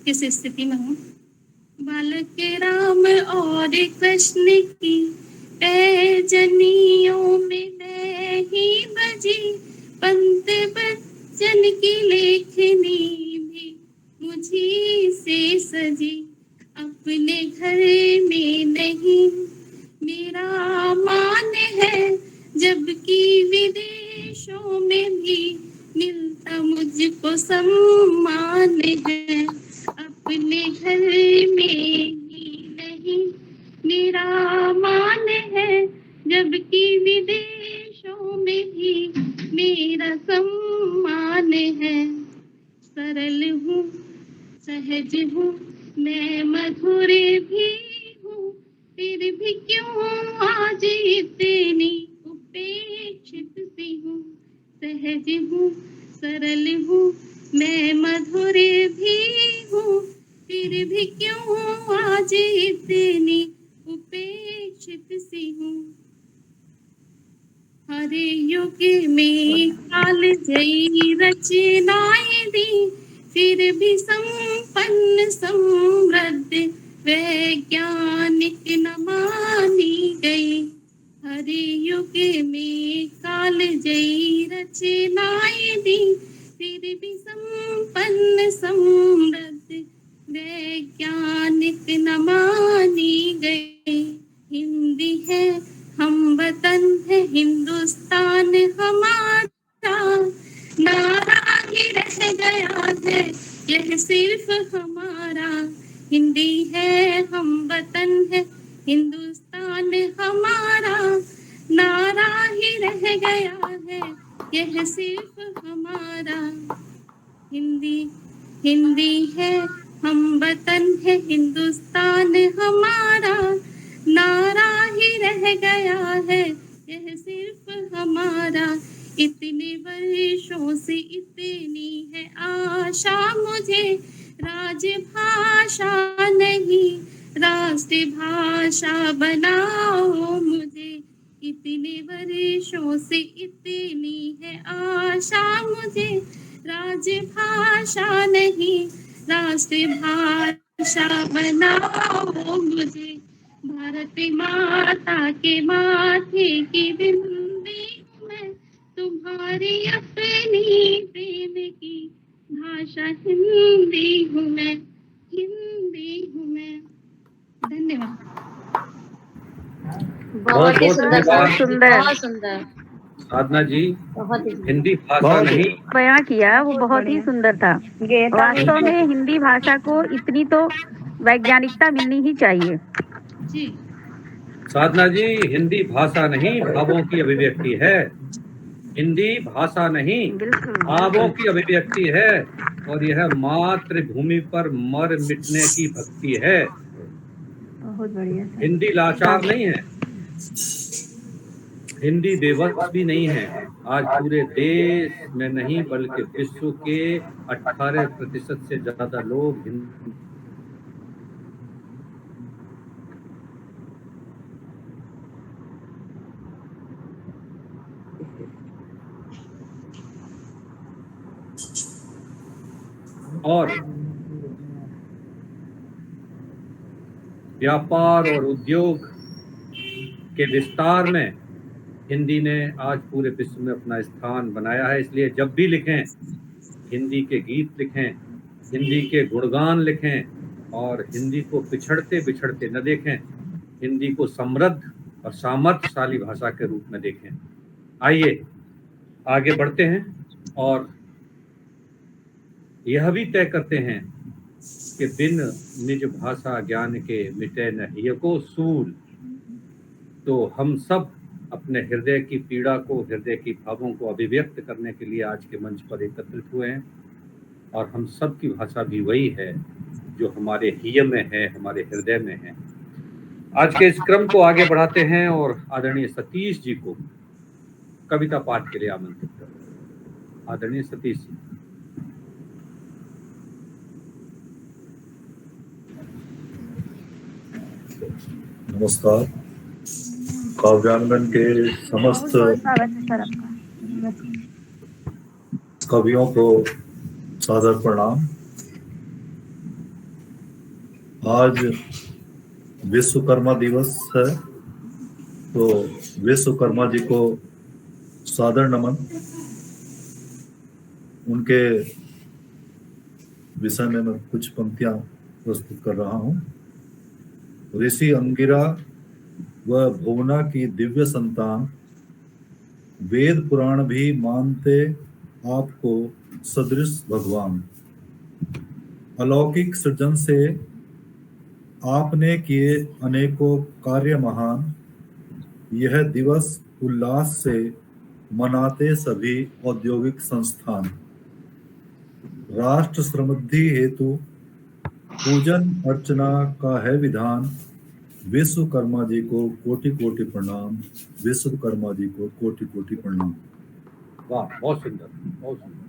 किस स्थिति में हूँ। बालक राम और कृष्ण की पैजनियों में मैं ही बजी, पंत बच्चन की लेखनी भी मुझी से सजी। अपने घर में नहीं मेरा मान है, जबकि विदेशों में भी मिलता मुझको सम्मान है। अपने घर में ही नहीं मेरा मान है, जबकि विदेशों में भी मेरा सम्मान है। सरल हूँ सहज हूँ मैं मधुर भी हूँ, फिर भी क्यों आज इतनी उपेक्षित सी हूँ। सहज हूँ सरल हूँ मैं मधुर भी हूँ, फिर भी क्यों आज इतनी उपेक्षित सी हूँ। हर युग में काल जयी रचनाएं दी, फिर भी संपन्न समृद्ध वैज्ञानिक न मानी गई। हर युग में काल जयी रचनाएं दी, फिर भी संपन्न समृद्ध वैज्ञानिक न मानी गई। हिंदी है गया है यह सिर्फ हमारा। हिंदी है हम वतन है हिंदुस्तान हमारा, नारा ही रह गया है यह सिर्फ हमारा। हिंदी हिंदी है हम वतन है हिंदुस्तान हमारा, नारा ही रह गया है यह सिर्फ हमारा। इतने वर्षों से इतनी है आशा मुझे, राजभाषा नहीं राष्ट्रभाषा बनाओ मुझे। इतने वर्षों से इतनी है आशा मुझे, राजभाषा नहीं राष्ट्रभाषा बनाओ मुझे। भारत माता के माथे की बिंदी हूँ मैं, तुम्हारी अपनी प्रेम की भाषा हिंदी हूँ मैं, हिंदी हूँ मैं। धन्यवाद। बहुत ही सुंदर, बहुत सुंदर। बहुत सुंदर। साधना जी, बहुत ही हिंदी भाषा नहीं बयां किया, वो बहुत ही सुंदर था। वास्तव में हिंदी भाषा को इतनी तो वैज्ञानिकता मिलनी ही चाहिए। जी साधना जी, हिंदी भाषा नहीं भावों की अभिव्यक्ति है। हिंदी भाषा नहीं भावों की अभिव्यक्ति है, और यह मातृभूमि पर मर मिटने की भक्ति है। बहुत बढ़िया। हिंदी लाचार नहीं है, हिंदी बेबस भी नहीं है। आज पूरे देश में नहीं बल्कि विश्व के 18% से ज्यादा लोग हिंदी और व्यापार और उद्योग के विस्तार में हिंदी ने आज पूरे विश्व में अपना स्थान बनाया है। इसलिए जब भी लिखें हिंदी के गीत लिखें, हिंदी के गुणगान लिखें, और हिंदी को पिछड़ते बिछड़ते न देखें, हिंदी को समृद्ध और सामर्थ्यशाली भाषा के रूप में देखें। आइए आगे बढ़ते हैं और यह भी तय करते हैं कि बिन निज भाषा ज्ञान के मिटे न हियको सूल। तो हम सब अपने हृदय की पीड़ा को, हृदय की भावों को अभिव्यक्त करने के लिए आज के मंच पर एकत्रित हुए हैं, और हम सब की भाषा भी वही है जो हमारे हिय में है, हमारे हृदय में है। आज के इस क्रम को आगे बढ़ाते हैं और आदरणीय सतीश जी को कविता पाठ के लिए आमंत्रित करते हैं। आदरणीय सतीश जी। नमस्कार। काव्यांगन के समस्त कवियों को सादर प्रणाम। आज विश्वकर्मा दिवस है, तो विश्वकर्मा जी को सादर नमन। उनके विषय में मैं कुछ पंक्तियां प्रस्तुत कर रहा हूं। ऋषि अंगिरा व भुवना की दिव्य संतान, वेद पुराण भी मानते आपको सदृश भगवान। अलौकिक सृजन से आपने किए अनेकों कार्य महान, यह दिवस उल्लास से मनाते सभी औद्योगिक संस्थान। राष्ट्र समृद्धि हेतु पूजन अर्चना का है विधान, विश्वकर्मा जी को कोटि कोटि प्रणाम, विश्वकर्मा जी को कोटि कोटि प्रणाम। वाह, बहुत सुंदर, बहुत सुंदर।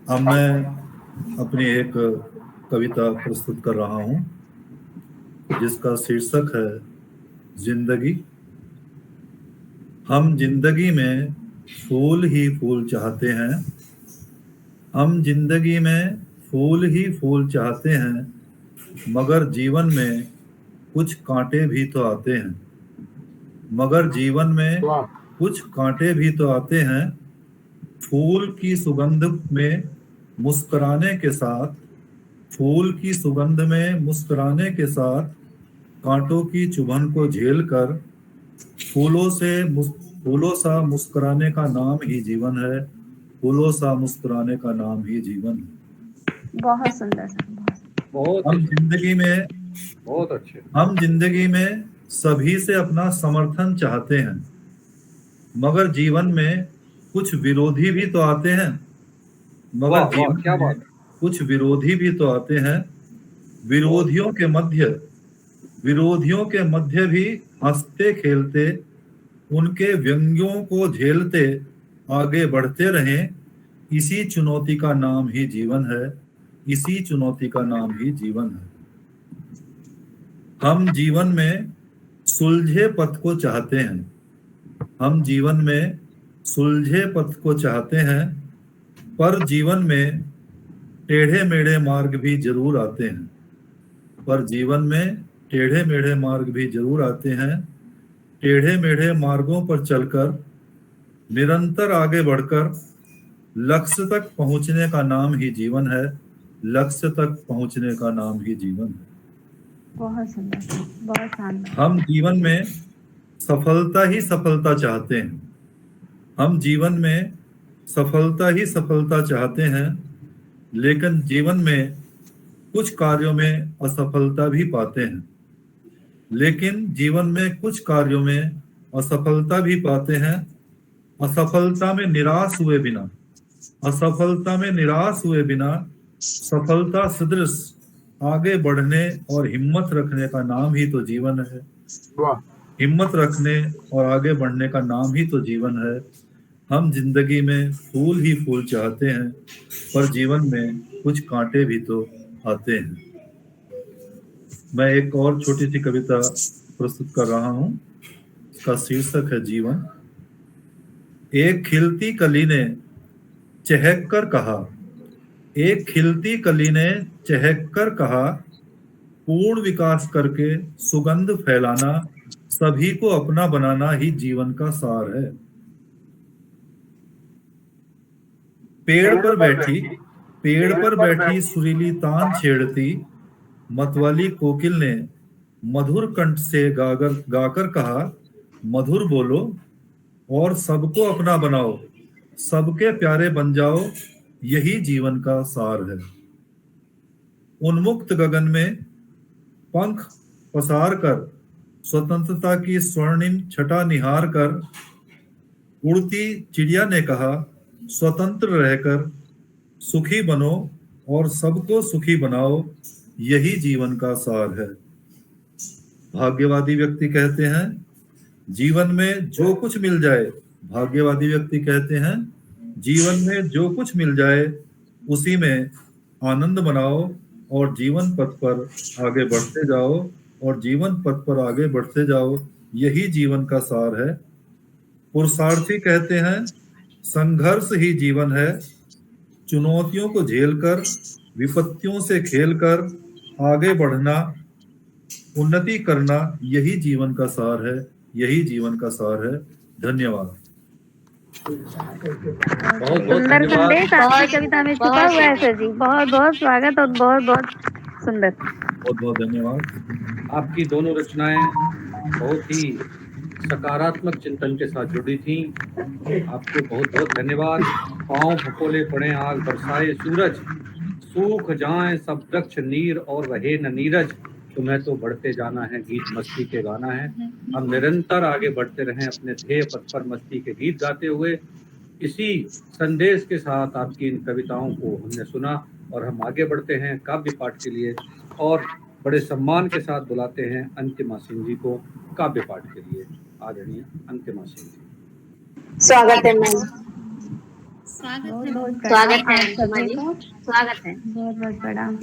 अब मैं अपनी एक कविता प्रस्तुत कर रहा हूं, जिसका शीर्षक है जिंदगी। हम जिंदगी में फूल ही फूल चाहते हैं, हम जिंदगी में फूल ही फूल चाहते हैं, मगर जीवन में कुछ कांटे भी तो आते हैं, मगर जीवन में कुछ कांटे भी तो आते हैं। फूल की सुगंध में मुस्कुराने के साथ, फूल की सुगंध में मुस्कुराने के साथ, कांटों की चुभन को झेलकर, फूलों से फूलों सा मुस्कुराने का नाम ही जीवन है, फूलों सा मुस्कुराने का नाम ही जीवन है। बहुत सुंदर सर, बहुत हम जिंदगी में बहुत अच्छे। हम जिंदगी में सभी से अपना समर्थन चाहते हैं, मगर जीवन में कुछ विरोधी भी तो आते हैं, मगर जीवन क्या में बात। कुछ विरोधी भी तो आते हैं। विरोधियों के मध्य भी हंसते खेलते, उनके व्यंग्यों को झेलते आगे बढ़ते रहें। इसी चुनौती का नाम ही जीवन है, इसी चुनौती का नाम ही जीवन है। हम जीवन में सुलझे पथ को चाहते हैं, हम जीवन में सुलझे पथ को चाहते हैं, पर जीवन में टेढ़े मेढ़े मार्ग भी जरूर आते हैं, पर जीवन में टेढ़े मेढ़े मार्ग भी जरूर आते हैं। टेढ़े मेढ़े मार्गों पर चलकर निरंतर आगे बढ़कर लक्ष्य तक पहुंचने का नाम ही जीवन है, लक्ष्य तक पहुंचने का नाम ही जीवन है। बहुत सुंदर, बहुत शानदार। हम जीवन में सफलता ही सफलता चाहते हैं, हम जीवन में सफलता ही सफलता चाहते हैं, लेकिन जीवन में कुछ कार्यों में असफलता भी पाते हैं, लेकिन जीवन में कुछ कार्यों में असफलता भी पाते हैं। असफलता में निराश हुए बिना, असफलता में निराश हुए बिना सफलता सदृश आगे बढ़ने और हिम्मत रखने का नाम ही तो जीवन है। हिम्मत रखने और आगे बढ़ने का नाम ही तो जीवन है। हम जिंदगी में फूल ही फूल चाहते हैं, पर जीवन में कुछ कांटे भी तो आते हैं। मैं एक और छोटी सी कविता प्रस्तुत कर रहा हूं, इसका शीर्षक है जीवन। एक खिलती कली ने चहक कर कहा, एक खिलती कली ने चहक कर कहा, पूर्ण विकास करके सुगंध फैलाना, सभी को अपना बनाना ही जीवन का सार है। पेड़ पर बैठी सुरीली तान छेड़ती मतवाली कोकिल ने मधुर कंठ से गाकर कहा, मधुर बोलो और सबको अपना बनाओ, सबके प्यारे बन जाओ, यही जीवन का सार है। उन्मुक्त गगन में पंख पसार कर स्वतंत्रता की स्वर्णिम छटा निहार कर उड़ती चिड़िया ने कहा, स्वतंत्र रहकर सुखी बनो और सबको सुखी बनाओ, यही जीवन का सार है। भाग्यवादी व्यक्ति कहते हैं जीवन में जो कुछ मिल जाए, भाग्यवादी व्यक्ति कहते हैं जीवन में जो कुछ मिल जाए उसी में आनंद मनाओ और जीवन पथ पर आगे बढ़ते जाओ, और जीवन पथ पर आगे बढ़ते जाओ, यही जीवन का सार है। पुरुषार्थी कहते हैं संघर्ष ही जीवन है, चुनौतियों को झेलकर विपत्तियों से खेलकर आगे बढ़ना, उन्नति करना, यही जीवन का सार है, यही जीवन का सार है। धन्यवाद। बहुत सुंदर संदेश आपकी कविता में छुपा हुआ है सर जी। बहुत बहुत स्वागत और बहुत बहुत सुंदर। बहुत बहुत धन्यवाद। आपकी दोनों रचनाएं बहुत ही सकारात्मक चिंतन के साथ जुड़ी थी। आपको बहुत बहुत धन्यवाद। पाँव फकोले पड़े आग बरसाए सूरज, सूख जाएं सब वृक्ष नीर और रहे न नीरज, तुम्हें तो बढ़ते जाना है, गीत मस्ती के गाना है। हम निरंतर आगे बढ़ते रहें अपने ध्येय पथ पर मस्ती के गीत गाते हुए। इसी संदेश के साथ आपकी इन कविताओं को हमने सुना और हम आगे बढ़ते हैं काव्य पाठ के लिए, और बड़े सम्मान के साथ बुलाते हैं अंतिमा सिंह जी को काव्य पाठ के लिए। आदरणीय अंतिमा सिंह जी, स्वागत है मैम। स्वागत है अंतिमा जी, स्वागत है। बहुत बहुत प्रणाम।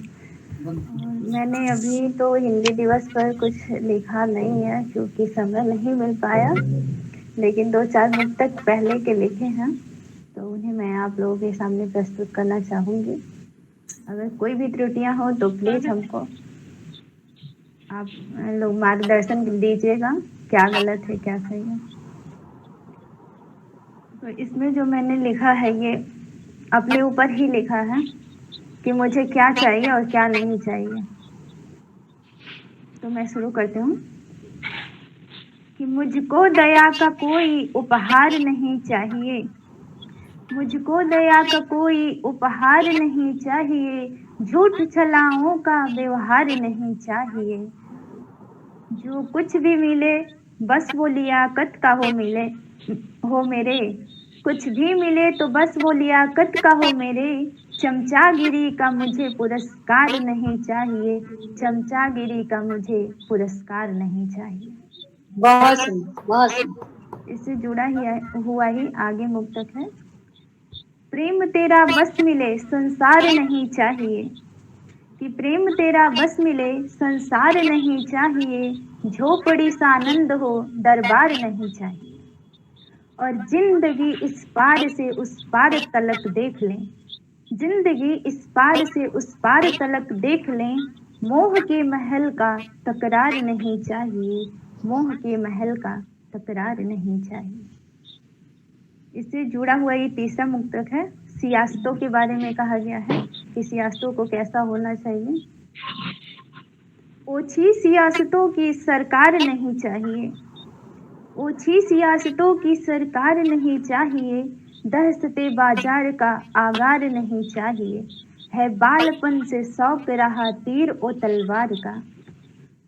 मैंने अभी तो हिंदी दिवस पर कुछ लिखा नहीं है क्योंकि समय नहीं मिल पाया, लेकिन 2-4 मुक्तक पहले के लिखे हैं, तो उन्हें मैं आप लोगों के सामने प्रस्तुत करना चाहूँगी। अगर कोई भी त्रुटियां हो तो प्लीज हमको आप लोग मार्गदर्शन दीजिएगा, क्या गलत है क्या सही है। तो इसमें जो मैंने लिखा है ये अपने ऊपर ही लिखा है कि मुझे क्या चाहिए और क्या नहीं चाहिए। तो मैं शुरू करती हूँ। कि मुझको दया का कोई उपहार नहीं चाहिए, मुझको दया का कोई उपहार नहीं चाहिए, झूठ छलाओं का व्यवहार नहीं चाहिए। जो कुछ भी मिले बस वो लियाकत का हो मिले हो मेरे, कुछ भी मिले तो बस वो लियाकत का हो मेरे। चमचागिरी का मुझे पुरस्कार नहीं चाहिए, चमचागिरी का मुझे पुरस्कार नहीं चाहिए। बहुत सुंदर, बहुत सुंदर। इससे जुड़ा हुआ ही आगे मुक्तक है। प्रेम तेरा बस मिले संसार नहीं चाहिए, कि प्रेम तेरा बस मिले संसार नहीं चाहिए। झोपड़ी सा आनंद हो दरबार नहीं चाहिए, और जिंदगी इस पार से उस पार तलक देख लें, जिंदगी इस पार से उस पार तलक देख लें। मोह के महल का तकरार नहीं चाहिए, मोह के महल का तकरार नहीं चाहिए। इससे जुड़ा हुआ ये तीसरा मुक्तक है। सियासतों के बारे में कहा गया है कि सियासतों को कैसा होना चाहिए। ओछी सियासतों की सरकार नहीं चाहिए, ओछी सियासतों की सरकार नहीं चाहिए। दहशते बाजार का आगार नहीं चाहिए, है बालपन से शौक रहा तीर और तलवार का।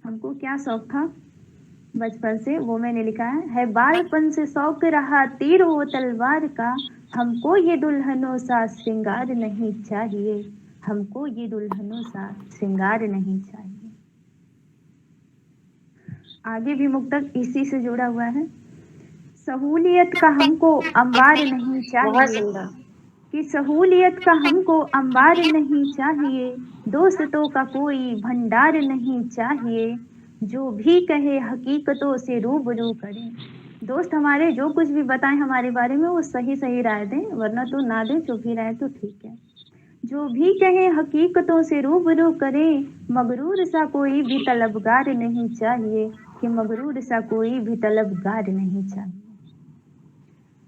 हमको क्या शौक था बचपन से, वो मैंने लिखा है बालपन से शौक रहा तीर और तलवार का। हमको ये दुल्हनों सा श्रृंगार नहीं चाहिए, हमको ये दुल्हनों सा श्रृंगार नहीं चाहिए। आगे भी मुक्तक इसी से जुड़ा हुआ है। सहूलियत का हमको अंबार नहीं चाहिए, कि सहूलियत का हमको अंबार नहीं चाहिए। दोस्तों का कोई भंडार नहीं चाहिए, जो भी कहे हकीकतों से रूबरू करें। दोस्त हमारे जो कुछ भी बताएं हमारे बारे में वो सही सही राय दें, वरना तो ना दें, चुप ही रहे तो ठीक है। जो भी कहे हकीकतों से रूबरू करें। मगरूर सा कोई भी तलबगार नहीं चाहिए, कि मगरूर सा कोई भी तलबगार नहीं चाहिए।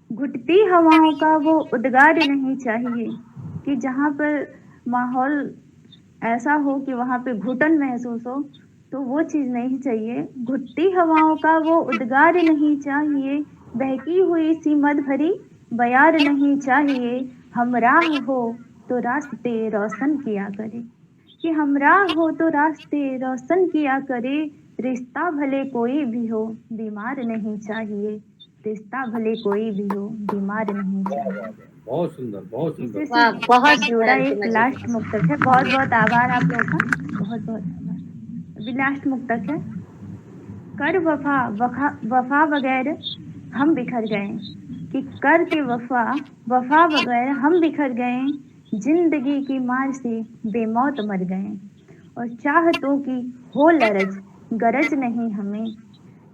घुटती हवाओं का वो उद्गार नहीं चाहिए, कि जहाँ पर माहौल ऐसा हो कि वहाँ पे घुटन महसूस हो, तो वो चीज़ नहीं चाहिए। घुटती हवाओं का वो उद्गार नहीं चाहिए। बहकी हुई सी मद भरी बयार नहीं चाहिए। हमराह हो तो रास्ते रोशन किया करे, कि हमराह हो तो रास्ते रोशन किया करे। रिश्ता भले कोई भी हो बीमार नहीं चाहिए, रिश्ता भले कोई भी हो बीमार नहीं चाहिए। बहुत सुंदर, बहुत सुंदर। बहुत जुड़ा एक लास्ट मुक्तक है। बहुत बहुत आभार आप लोगों का, बहुत बहुत आभार। अभी लास्ट मुक्तक है। कर वफा वफा बगैर हम बिखर गए, कि कर के वफा बगैर हम बिखर गए। जिंदगी की मार से बेमौत मर गए, और चाहतों की हो लरज गरज नहीं हमें,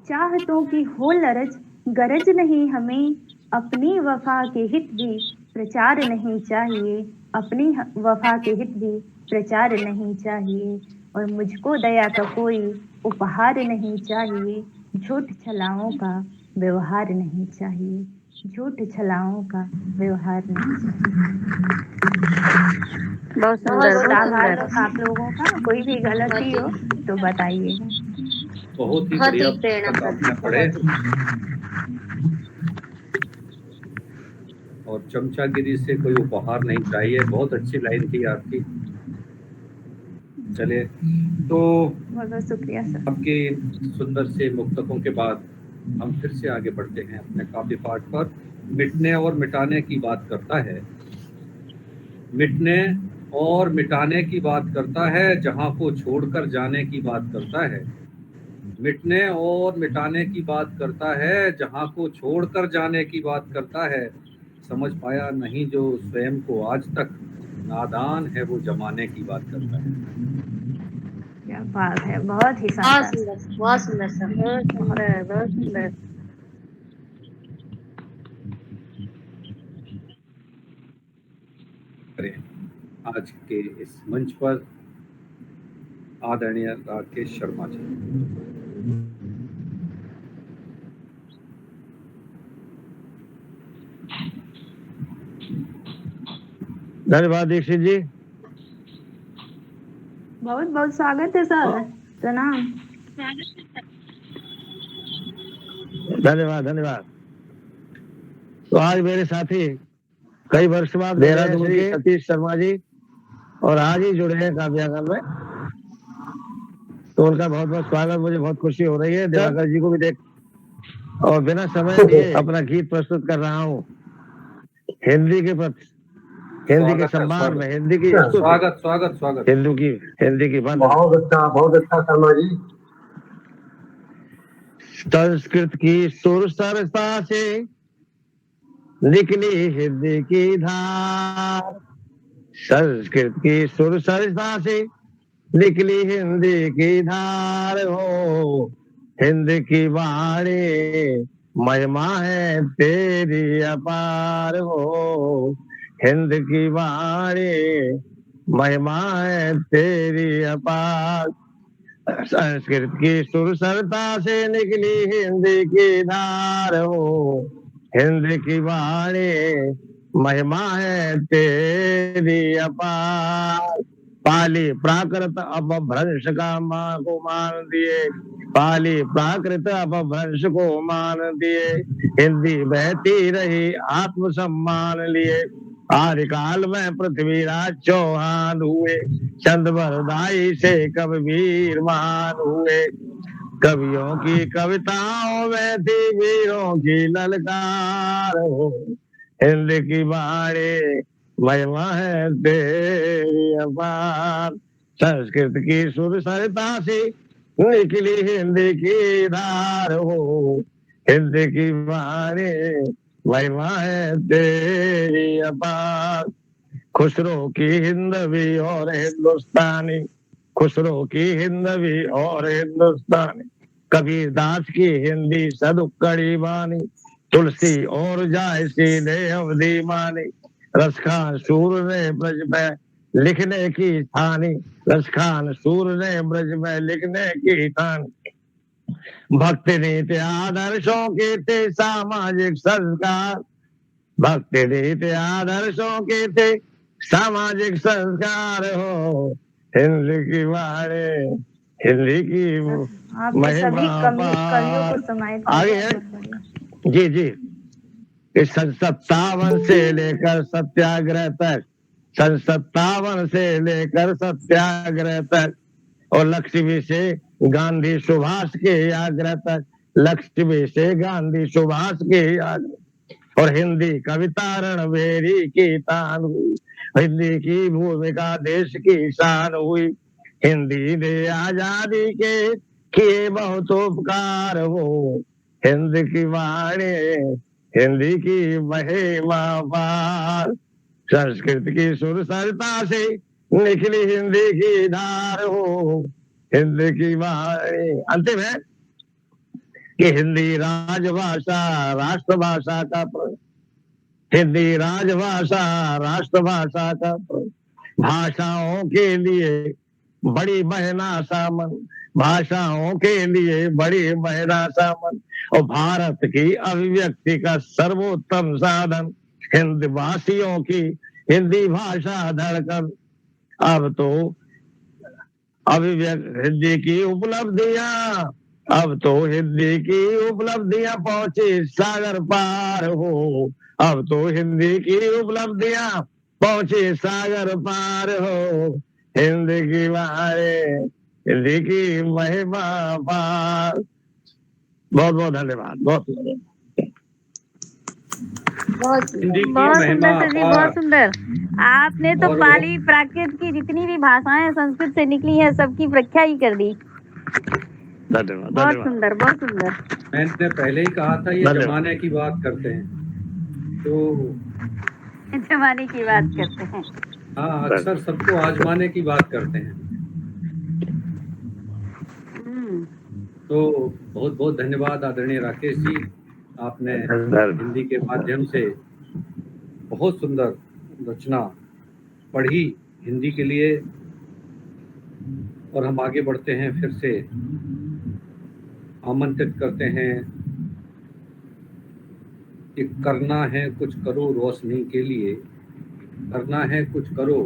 चाहतों की हो लरज गरज नहीं हमें। अपनी वफा के हित भी प्रचार नहीं चाहिए, अपनी वफा के हित भी प्रचार नहीं चाहिए। और मुझको दया का कोई उपहार नहीं चाहिए, झूठ छलाओं का व्यवहार नहीं चाहिए, झूठ छलाओं का व्यवहार नहीं चाहिए। बहुत सुंदर, आभार आप लोगों का। कोई भी गलती हो तो बताइएगा। बहुत ही बढ़िया आपने पढ़े। और चमचागिरी से कोई उपहार नहीं चाहिए, बहुत अच्छी लाइन थी आपकी। चले तो बहुत शुक्रिया सर। आपके सुंदर से मुक्तकों के बाद हम फिर से आगे बढ़ते हैं अपने काव्य पाठ पर। मिटने और मिटाने की बात करता है, मिटने और मिटाने की बात करता है, जहां को छोड़कर जाने की बात करता है। मिटने और मिटाने की बात करता है, जहां को छोड़कर जाने की बात करता है। समझ पाया नहीं जो स्वयं को आज तक, नादान है वो जमाने की बात करता है। क्या बात है, बहुत ही सुंदर, बहुत सुंदर सर, बहुत सुंदर। आज के इस मंच पर आदरणीय राकेश शर्मा जी। धन्यवाद दीक्षित जी। बहुत बहुत स्वागत है सर, प्रणाम। धन्यवाद धन्यवाद। तो आज मेरे साथी कई वर्ष बाद देहरादून के सतीश शर्मा जी और आज ही जुड़े हैं काव्यागान में, तो उनका बहुत बहुत स्वागत। मुझे बहुत खुशी हो रही है दिवाकर जी को भी देख, और बिना समय लिए अपना गीत प्रस्तुत कर रहा हूँ हिंदी के प्रति, हिंदी के सम्मान में, हिंदी की स्वागत स्वागत स्वागत, हिंदी की बात। बहुत अच्छा शर्मा जी। संस्कृत की सुर सरसा से निकली हिंदी की धार, संस्कृत की सुर सरसा से निकली हिंदी की धार हो, हिंद की वाणी महिमा है तेरी अपार हो, हिंद की वाणी महिमा है तेरी अपार। संस्कृत की सुर सरता से निकली हिंदी की धार हो, हिंद की वाणी महिमा है तेरी अपार। पाली प्राकृत अपभ्रंश का मां को मान दिए, पाली प्राकृत अपभ्रंश को मान दिए, हिंदी बहती रही आत्म सम्मान लिए। आदिकाल में पृथ्वीराज चौहान हुए, चंद बरदाई से कबीर महान हुए। कवियों की कविताओं में थी वीरों की ललकार हो, हिंद की वाणी महिमा है तेरी अपार। संस्कृत की सुर सरता से निकली हिंदी की धार हो, हिंद की वाणी महिमा है तेरी अपार। खुसरो की हिंदवी और हिंदुस्तानी, खुसरो की हिंदवी और हिंदुस्तानी, कबीरदास की हिंदी सदुक्कड़ी बानी, तुलसी और जायसी ने अवधि मानी। रसखान सूर ने ब्रज में लिखने की ठानी, रसखान सूर ने ब्रज में लिखने की ठानी। भक्ति नीति आदर्शों के थे सामाजिक संस्कार, भक्ति नीति आदर्शों के थे सामाजिक संस्कार हो, हिंदी की वाणी हिंदी की महिमा। आगे है जी जी। इस 57 से लेकर सत्याग्रह तक, 57 से लेकर सत्याग्रह तक, और लक्ष्मी से गांधी सुभाष के आग्रह तक, लक्ष्मी से गांधी सुभाष के आग्रह। और हिंदी कविता रणभेरी की तान हुई, हिंदी की भूमिका देश की शान हुई। हिंदी ने आजादी के किए बहुत उपकार हो, हिंद की वाणी हिंदी की महिमा पार। संस्कृत की सुर सरता से निकली हिंदी की धार हो, हिंद की वाणी। अंतिम है कि हिंदी राजभाषा राष्ट्रभाषा का, हिंदी राजभाषा राष्ट्रभाषा का, भाषाओं के लिए बड़ी बहना सामन, भाषाओं के लिए बड़ी बहना सामन, और भारत की अभिव्यक्ति का सर्वोत्तम साधन, हिंद वासियों की हिंदी भाषा धड़कन। अब तो हिंदी की उपलब्धियां, अब तो हिंदी की उपलब्धियां पहुंची सागर पार हो, अब तो हिंदी की उपलब्धियां पहुंची सागर पार हो, हिंद की वाणी हिंदी की महिमा पार। बहुत बहुत धन्यवाद। बहुत सुंदर सर जी, बहुत सुंदर। आपने तो पाली प्राकृत की जितनी भी भाषाएं संस्कृत से निकली है सबकी व्याख्या ही कर दी। धन्यवाद। बहुत सुंदर, बहुत सुंदर। मैंने पहले ही कहा था ये जमाने की बात करते हैं, तो जमाने की बात करते हैं। हाँ, अक्सर सबको आजमाने की बात करते हैं। तो बहुत बहुत धन्यवाद आदरणीय राकेश जी, आपने हिंदी के माध्यम से बहुत सुंदर रचना पढ़ी हिंदी के लिए। और हम आगे बढ़ते हैं, फिर से आमंत्रित करते हैं कि करना है कुछ करो रोशनी के लिए, करना है कुछ करो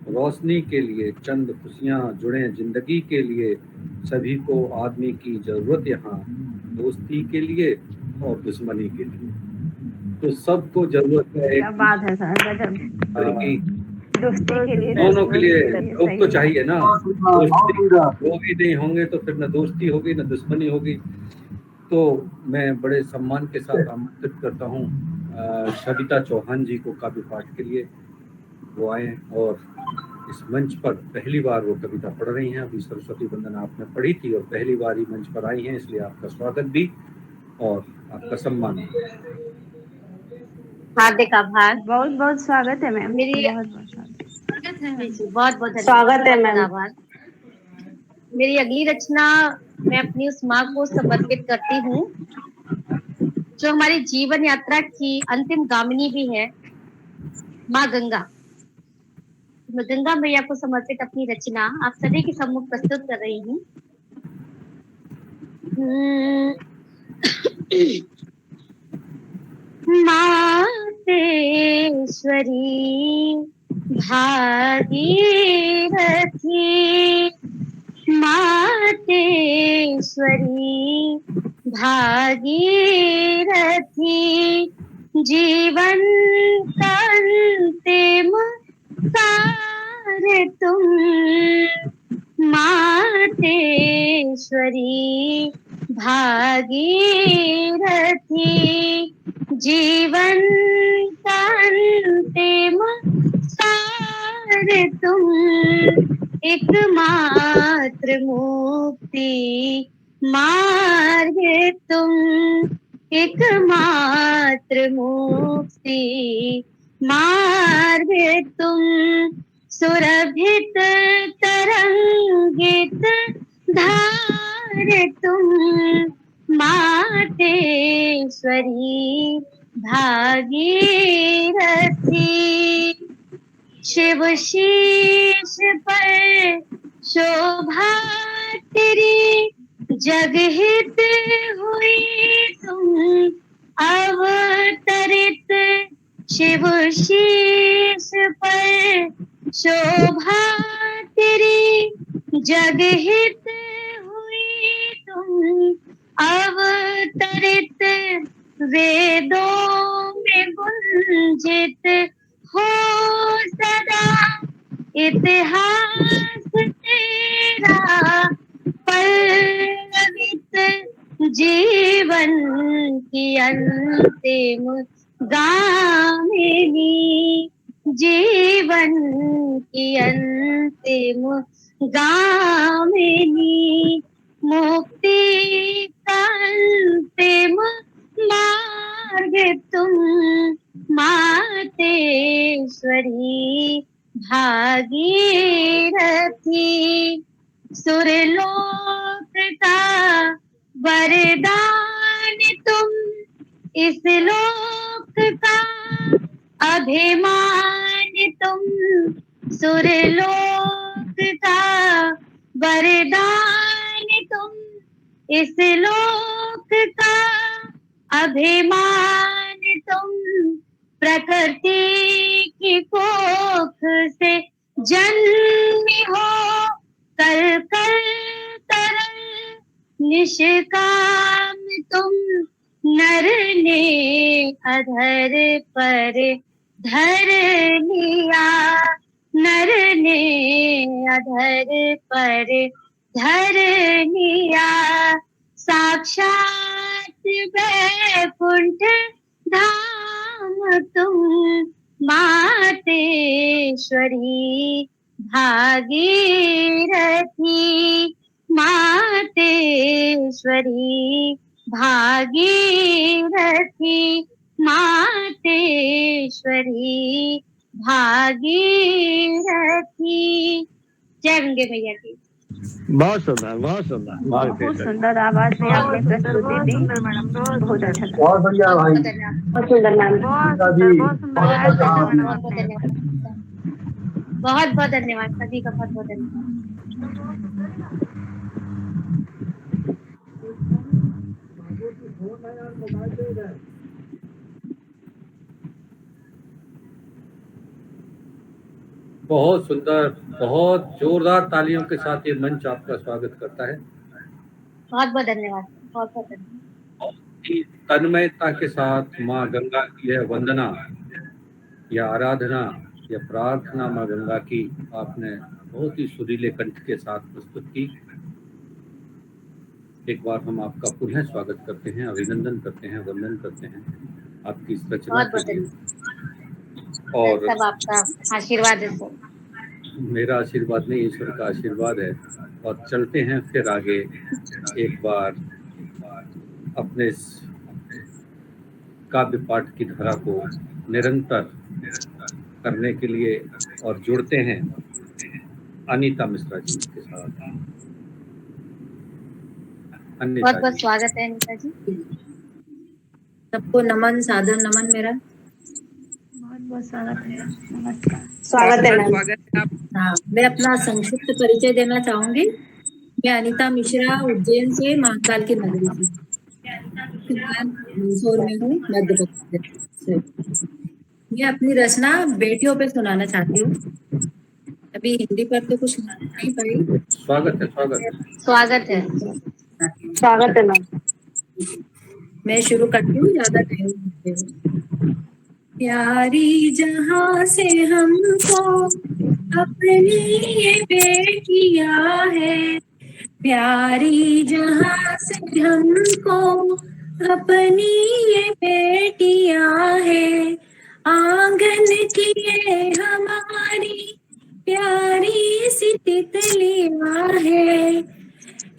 रोशनी के लिए, चंद खुशियाँ जुड़े जिंदगी के लिए, सभी को आदमी की जरूरत यहाँ दोस्ती के लिए, और दुश्मनी के लिए। तो सबको जरूरत है क्या बात है सर, गजब। दोस्ती के लिए, दोनों के लिए लोग तो चाहिए ना। दोस्ती होगी नहीं होंगे तो फिर न दोस्ती होगी न दुश्मनी होगी। तो मैं बड़े सम्मान के साथ आमंत्रित करता हूँ सविता चौहान जी को काव्य पाठ के लिए। वो आए और इस मंच पर पहली बार वो कविता पढ़ रही हैं। अभी सरस्वती वंदना आपने पढ़ी थी और पहली बार ही मंच पर आई हैं, इसलिए आपका स्वागत भी और आपका सम्मान। हार्दिक आभार। बहुत बहुत स्वागत है मैम। मेरी बहुत बहुत स्वागत है। बहुत बहुत स्वागत है मैम। आभार। मेरी अगली रचना मैं अपनी उस माँ को समर्पित करती हूँ जो हमारी जीवन यात्रा की अंतिम गामिनी भी है, माँ गंगा। मैं गंगा मैया को समर्पित अपनी रचना आप सभी के सम्मुख प्रस्तुत कर रही हूँ। मातेश्वरी भागीरथी, मातेश्वरी भागीरथी, जीवन का अंतिम सार तुम, मातेश्वरी भागीरथी, जीवन का अंतिम सार तुम, एकमात्र मुक्ति मार्ग तुम, एकमात्र मुक्ति मार्ग तुम, सुरभित तरंगित धार तुम, मातेश्वरी भागीरथी, शिव शीश पर शोभा तेरी, जगहित हुई तुम अवतरित, शिव शीश पर शोभा तेरी, जगहित हुई तुम अवतरित, वेदों में गुंजित हो सदा इतिहास तेरा पल्लवित, जीवन की अंतिम गामिनी, जीवन की अंतिम गामिनी, मुक्ति का अंतिम मार्ग तुम, मातेश्वरी भागीरथी, सुरलोक का वरदान तुम, इस लोक का अभिमान तुम, सुरलोक का वरदान तुम, इस लोक का अभिमान तुम, प्रकृति की कोख से जन्मी हो, कल कल तरल निष्काम तुम, नर ने अधर पर धर लिया, नर ने अधर पर धर लिया, साक्षात वैकुंठ धाम तुम, मातेश्वरी भागीरथी, मातेश्वरी भागीरथी, मातेश्वरी भागीरथी। जय गंगे मैया की। बहुत सुंदर, बहुत सुंदर, बहुत सुंदर आवाज में आपने प्रस्तुति दी। बहुत अच्छा था। बहुत बढ़िया भाई। बहुत सुंदर मैम। बहुत बहुत धन्यवाद, सभी का बहुत बहुत धन्यवाद। बहुत सुंदर, बहुत जोरदार तालियों के साथ ये मंच आपका स्वागत करता है। बहुत बहुत धन्यवाद, बहुत बहुत धन्यवाद। तन्मयता के साथ माँ गंगा की यह वंदना या आराधना या प्रार्थना माँ गंगा की आपने बहुत ही सुरीले कंठ के साथ प्रस्तुत की। एक बार हम आपका पुनः स्वागत करते हैं, अभिनंदन करते हैं, वंदन करते हैं आपकी इस रचना के लिए। और सब आपका आशीर्वाद है सर। मेरा आशीर्वाद नहीं, ईश्वर का आशीर्वाद है। और चलते हैं फिर आगे एक बार अपने इस काव्य पाठ की धारा को निरंतर करने के लिए और जुड़ते हैं अनीता मिश्रा जी के साथ। बहुत बहुत स्वागत है अनीता जी। सबको नमन, सादर नमन मेरा। बहुत बहुत स्वागत है। नमस्कार। स्वागत है मैम। हाँ, मैं अपना संक्षिप्त परिचय देना चाहूंगी। मैं अनीता मिश्रा, उज्जैन से, महाकाल की नगरी से, मंदसौर में हूँ, मध्य प्रदेश से। मैं अपनी रचना बेटियों पे सुनाना चाहती हूँ। अभी हिंदी पर तो कुछ नहीं पाई। स्वागत है, स्वागत है, स्वागत है, स्वागत है मैम। मैं शुरू करती हूँ, ज्यादा टाइम नहीं लगेगा। प्यारी जहाँ से हमको अपनी ये बेटियां है, प्यारी जहाँ से हमको अपनी ये बेटियां है, आंगन की ये हमारी प्यारी सी तितलियां है,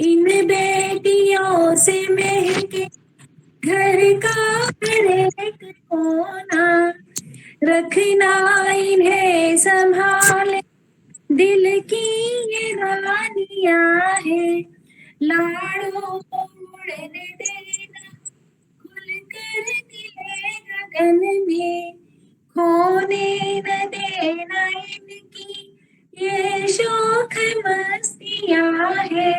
इन बेटियों से महके घर का हर एक कोना, रखना इन्हें संभाले दिल की ये रानियां है, लाड़ों को उड़ने देना खुल कर दिले गगन में, खोने न देना इनकी ये शौक मस्तियां है,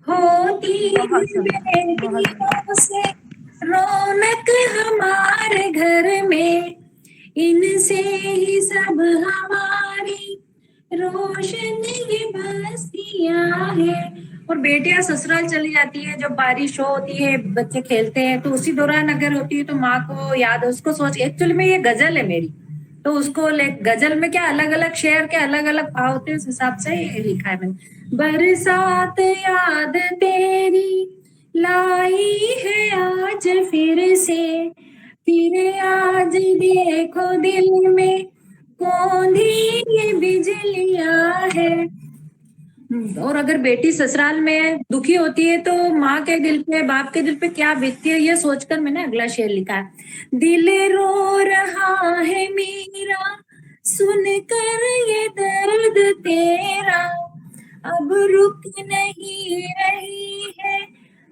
होती बेटियों से रौनक हमारे घर में, इनसे ही सब हमारी रोशन ये बस्तियां है। और बेटियां ससुराल चली जाती है, जब बारिश होती है, बच्चे खेलते हैं, तो उसी दौरान अगर होती है तो माँ को याद, उसको सोच, एक्चुअली में ये गजल है मेरी, तो उसको गजल में क्या अलग अलग शेर के अलग अलग भाव होते हैं, उस हिसाब से लिखा है मैंने। बरसात याद तेरी लाई है आज फिर से, फिर आज देखो दिल में कौंधी ये बिजलियां है। और अगर बेटी ससुराल में दुखी होती है तो माँ के दिल पे, बाप के दिल पे क्या बीतती है, ये सोचकर मैंने अगला शेर लिखा है। दिल रो रहा है मेरा सुनकर ये दर्द तेरा, अब रुक नहीं रही है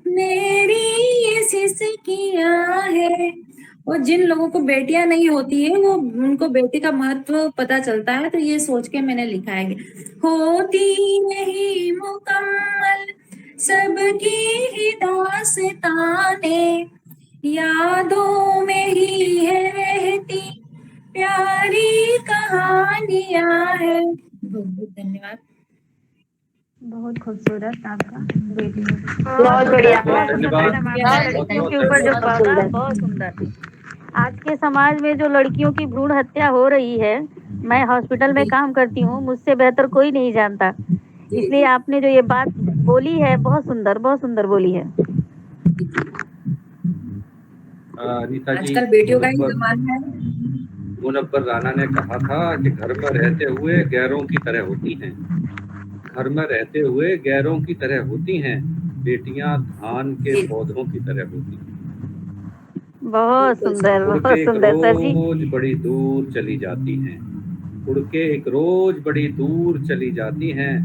मेरी ये सिसकियां है। और जिन लोगों को बेटियां नहीं होती है वो, उनको बेटी का महत्व पता चलता है, तो ये सोच के मैंने लिखा है। होती नहीं मुकम्मल सबकी ही दास्तानें, यादों में ही है रहती प्यारी कहानियां है। बहुत बहुत धन्यवाद। बहुत खूबसूरत आपका बेटी। बहुत बढ़िया। लड़कियों के ऊपर जो पड़ा, बहुत सुंदर। आज के समाज में जो लड़कियों की भ्रूण हत्या हो रही है, मैं हॉस्पिटल में काम करती हूँ, मुझसे बेहतर कोई नहीं जानता, इसलिए आपने जो ये बात बोली है बहुत सुंदर बोली है। नीता जी, आजकल बेटियों का ही जमाना है। मुनव्वर राणा ने कहा था कि घर में रहते हुए गैरों की तरह होती हैं, घर में रहते हुए गैरों की तरह होती हैं, बेटियां धान के पौधों की तरह होती हैं। बहुत सुंदर सर जी। रोज बड़ी दूर चली जाती हैं, उड़ के एक रोज बड़ी दूर चली जाती हैं,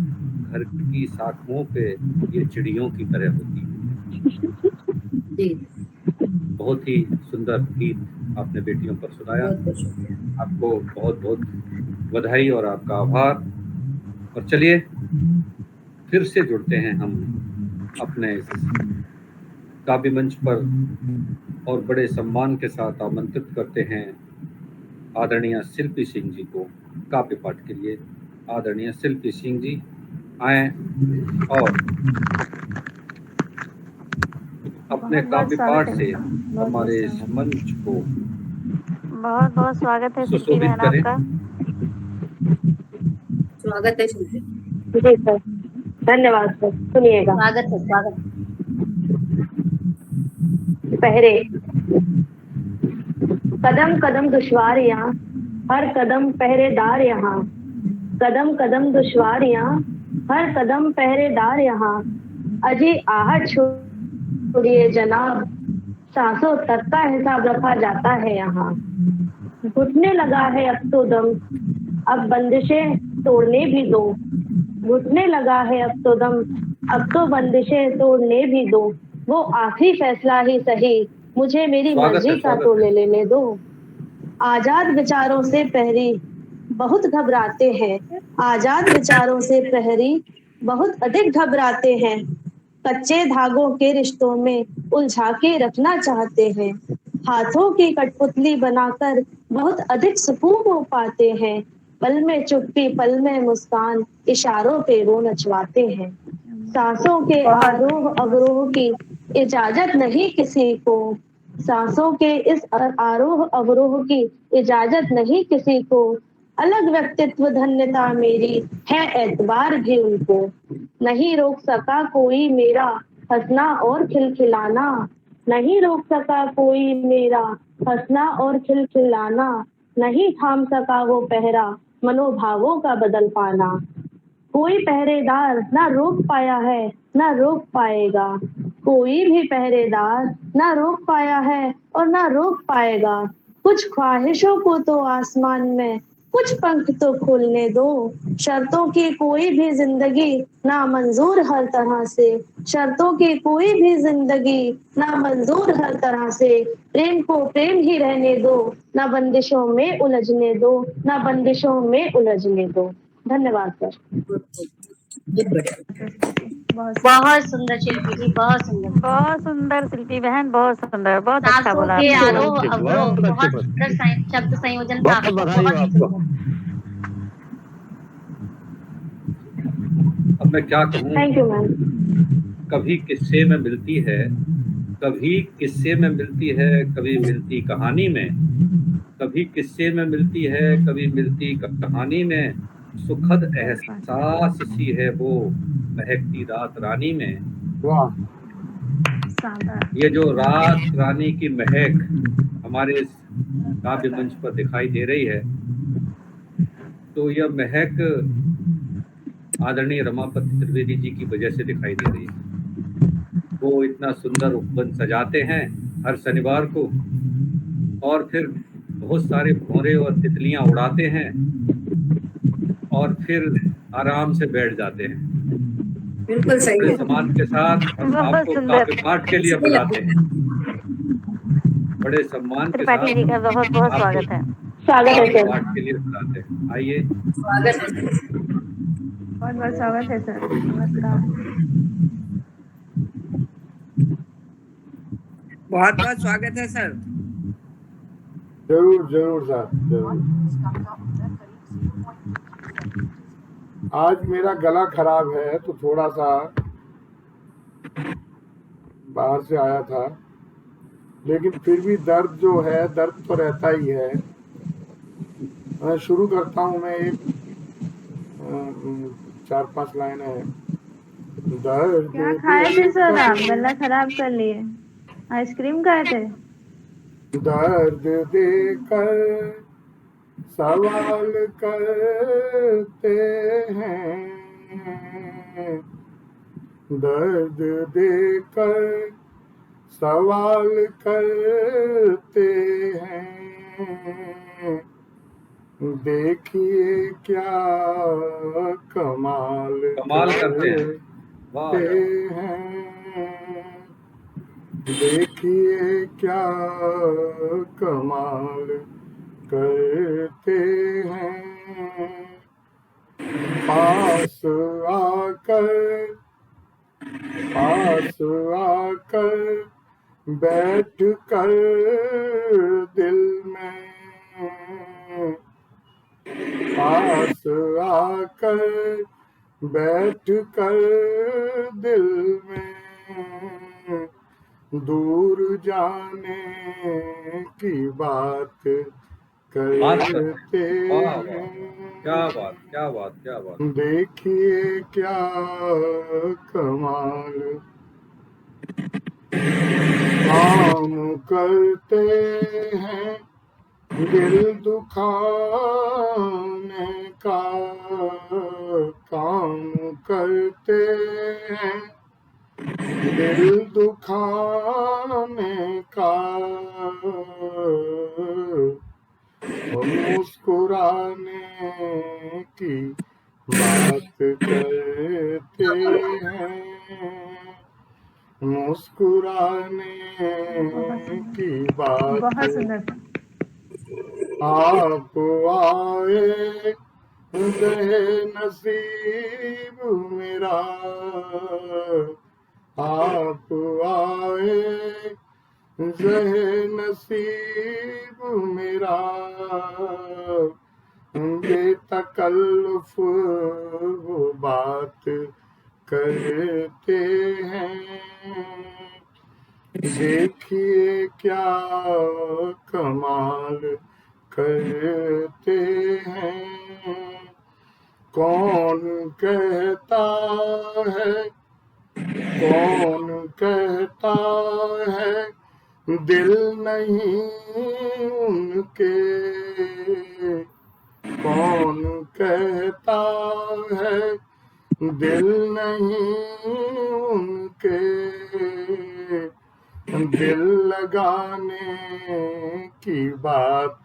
घर की शाखाओं पे ये चिड़ियों की तरह होती हैं। बहुत ही सुंदर गीत आपने बेटियों पर सुनाया, आपको बहुत बहुत बधाई और आपका आभार। और चलिए फिर से जुड़ते हैं हम अपने इस काव्य मंच पर और बड़े सम्मान के साथ आमंत्रित करते हैं आदरणीय शिल्पी सिंह जी को काव्य पाठ के लिए। आदरणीय शिल्पी सिंह जी आए और अपने काव्य पाठ से हमारे इस मंच को बहुत बहुत स्वागत है शिल्पी सुशोभित बहन करें। आपका। स्वागत है शिल्पी। जी सर, धन्यवाद सर। सुनिएगा। स्वागत है, स्वागत। पहरे कदम कदम दुश्वारियां, हर कदम पहरेदार यहाँ। कदम कदम दुश्वारियां, हर कदम पहरेदार यहाँ। अजी आहट छोड़िए जनाब, सांसों तक का हिसाब रखा जाता है यहाँ। घुटने लगा है अब तो दम, अब बंदिशें तोड़ने भी दो। घुटने लगा है अब तो दम, अब तो बंदिशें तोड़ने भी दो। वो आखिरी फैसला ही सही, मुझे मेरी मर्जी का तो ले लेने दो। आजाद विचारों से प्रहरी बहुत घबराते हैं। आजाद विचारों से प्रहरी बहुत अधिक घबराते हैं। कच्चे धागों के रिश्तों में उलझा के रखना चाहते हैं। हाथों की कठपुतली बनाकर बहुत अधिक सुकून को पाते हैं। पल में चुप्पी पल में मुस्कान, इशारों पे वो नचवाते हैं। सांसों के आरोह अवरोह की इजाजत नहीं किसी को। सांसों के इस आरोह अवरोह की इजाजत नहीं किसी को। अलग व्यक्तित्व धन्यता मेरी है, एतबार भी उनको। नहीं रोक सका कोई मेरा हंसना और खिलखिलाना। नहीं रोक सका कोई मेरा हंसना और खिलखिलाना। नहीं थाम सका वो पहरा, मनोभावों का बदल पाना। कोई पहरेदार ना रोक पाया है, ना रोक पाएगा। कोई भी पहरेदार ना रोक पाया है और ना रोक पाएगा। कुछ ख्वाहिशों को तो आसमान में कुछ पंख तो खोलने दो। शर्तों की कोई भी जिंदगी ना मंजूर हर तरह से। शर्तों की कोई भी जिंदगी ना मंजूर हर तरह से। प्रेम को प्रेम ही रहने दो, ना बंदिशों में उलझने दो, ना बंदिशों में उलझने दो। धन्यवाद सर। बहुत सुंदर शिल्पी जी, बहुत सुंदर। बहुत सुंदर शिल्पी बहन, बहुत सुंदर, बहुत अच्छा सांसों बोला के आपने। आरोह अवरोह, बहुत सुंदर शब्द संयोजन था आपका, बधाई हो बहुत ही आपको। सुंदर। अब मैं क्या कहूँ। Thank you ma'am. कभी किस्से में मिलती है, कभी किस्से में मिलती है, कभी मिलती कहानी में। कभी किस्से में मिलती है, कभी मिलती कहानी में। सुखद एहसास सी है वो महकती रात रानी में। वाह। ये जो रात रानी की महक हमारे इस काव्य मंच पर दिखाई दे रही है, तो यह महक आदरणीय रमापति त्रिवेदी जी की वजह से दिखाई दे रही है। वो इतना सुंदर उपवन सजाते हैं हर शनिवार को, और फिर बहुत सारे भौरे और तितलियां उड़ाते हैं, और फिर आराम से बैठ जाते हैं। बिल्कुल सही बड़े है। सम्मान के साथ हम आपको काव्य पाठ के लिए बुलाते हैं। बड़े सम्मान के साथ त्रिपाठी जी का बहुत बहुत स्वागत है। स्वागत है काव्य सर। पाठ के लिए बुलाते हैं। आइए। स्वागत है। बहुत बहुत स्वागत है सर। नमस्कार। बहुत बहुत स्वागत है सर। जरूर जरूर सर, जरूर। आज मेरा गला खराब है तो थोड़ा सा बाहर से आया था, लेकिन फिर भी दर्द जो है, दर्द तो रहता ही है। मैं शुरू करता हूँ। मैं एक 4-5 लाइनें हैं। दर्द क्या खाए थे सर आप? गला खराब कर लिए। आइसक्रीम खाए थे? दर्द देकर सवाल करते हैं, दर्द देकर सवाल करते हैं। देखिए क्या कमाल करते हैं। वाह। देखिए क्या कमाल करते हैं। पास आकर बैठ कर दिल में, पास आकर बैठ कर दिल में दूर जाने की बात करते हैं। क्या बात, क्या बात, क्या बात। देखिए क्या कमाल काम करते हैं, दिल दुखाने का काम करते हैं, दिल दुखाने का मुस्कुराने की बात करते हैं, मुस्कुराने की बात। बहुत सुंदर। आप आए रहे नसीब मेरा, आप आए रहे नसीब मेरा, बेतकल्लुफ वो बात करते हैं। देखिए क्या कमाल करते हैं। कौन कहता है, कौन कहता है दिल नहीं उनके, कौन कहता है दिल नहीं उनके, दिल लगाने की बात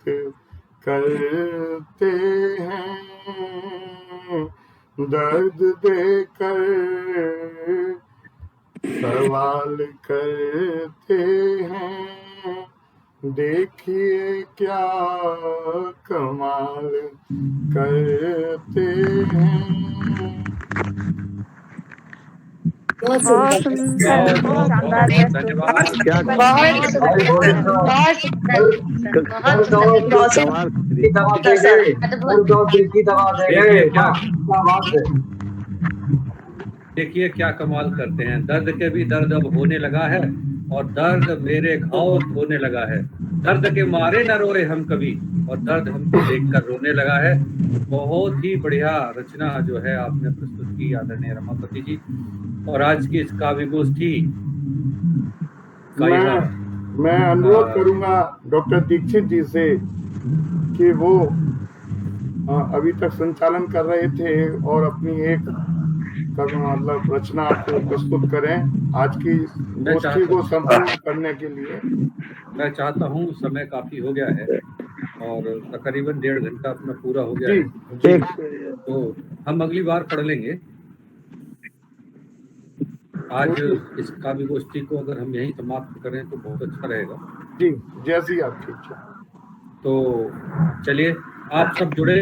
करते हैं, दर्द देकर सवाल करते हैं। देखिए क्या कमाल करते हैं। बहुत सुंदर, बहुत शानदार, देखिए क्या कमाल करते हैं। दर्द के भी दर्द अब होने लगा है और दर्द मेरे घाव होने लगा है। दर्द के मारे न रोए हम कभी और दर्द हमको देखकर रोने लगा है। बहुत ही बढ़िया रचना जो है आपने प्रस्तुत की आदरणीय रमापति जी। और आज की इस काव्य गोष्ठी मैं अनुरोध करूंगा डॉक्टर दीक्षित जी से कि वो अभी तक संचालन कर रहे थे और अपनी एक मतलब रचना को प्रस्तुत करें आज की गोष्ठी को संपन्न करने के लिए। मैं चाहता हूँ, समय काफी हो गया है और तकरीबन 1.5 घंटा अपना पूरा हो गया है, तो हम अगली बार पढ़ लेंगे। आज इस काव्य गोष्ठी को अगर हम यहीं समाप्त करें तो बहुत अच्छा रहेगा। जी, जैसी आपकी इच्छा। तो चलिए, आप सब जुड़े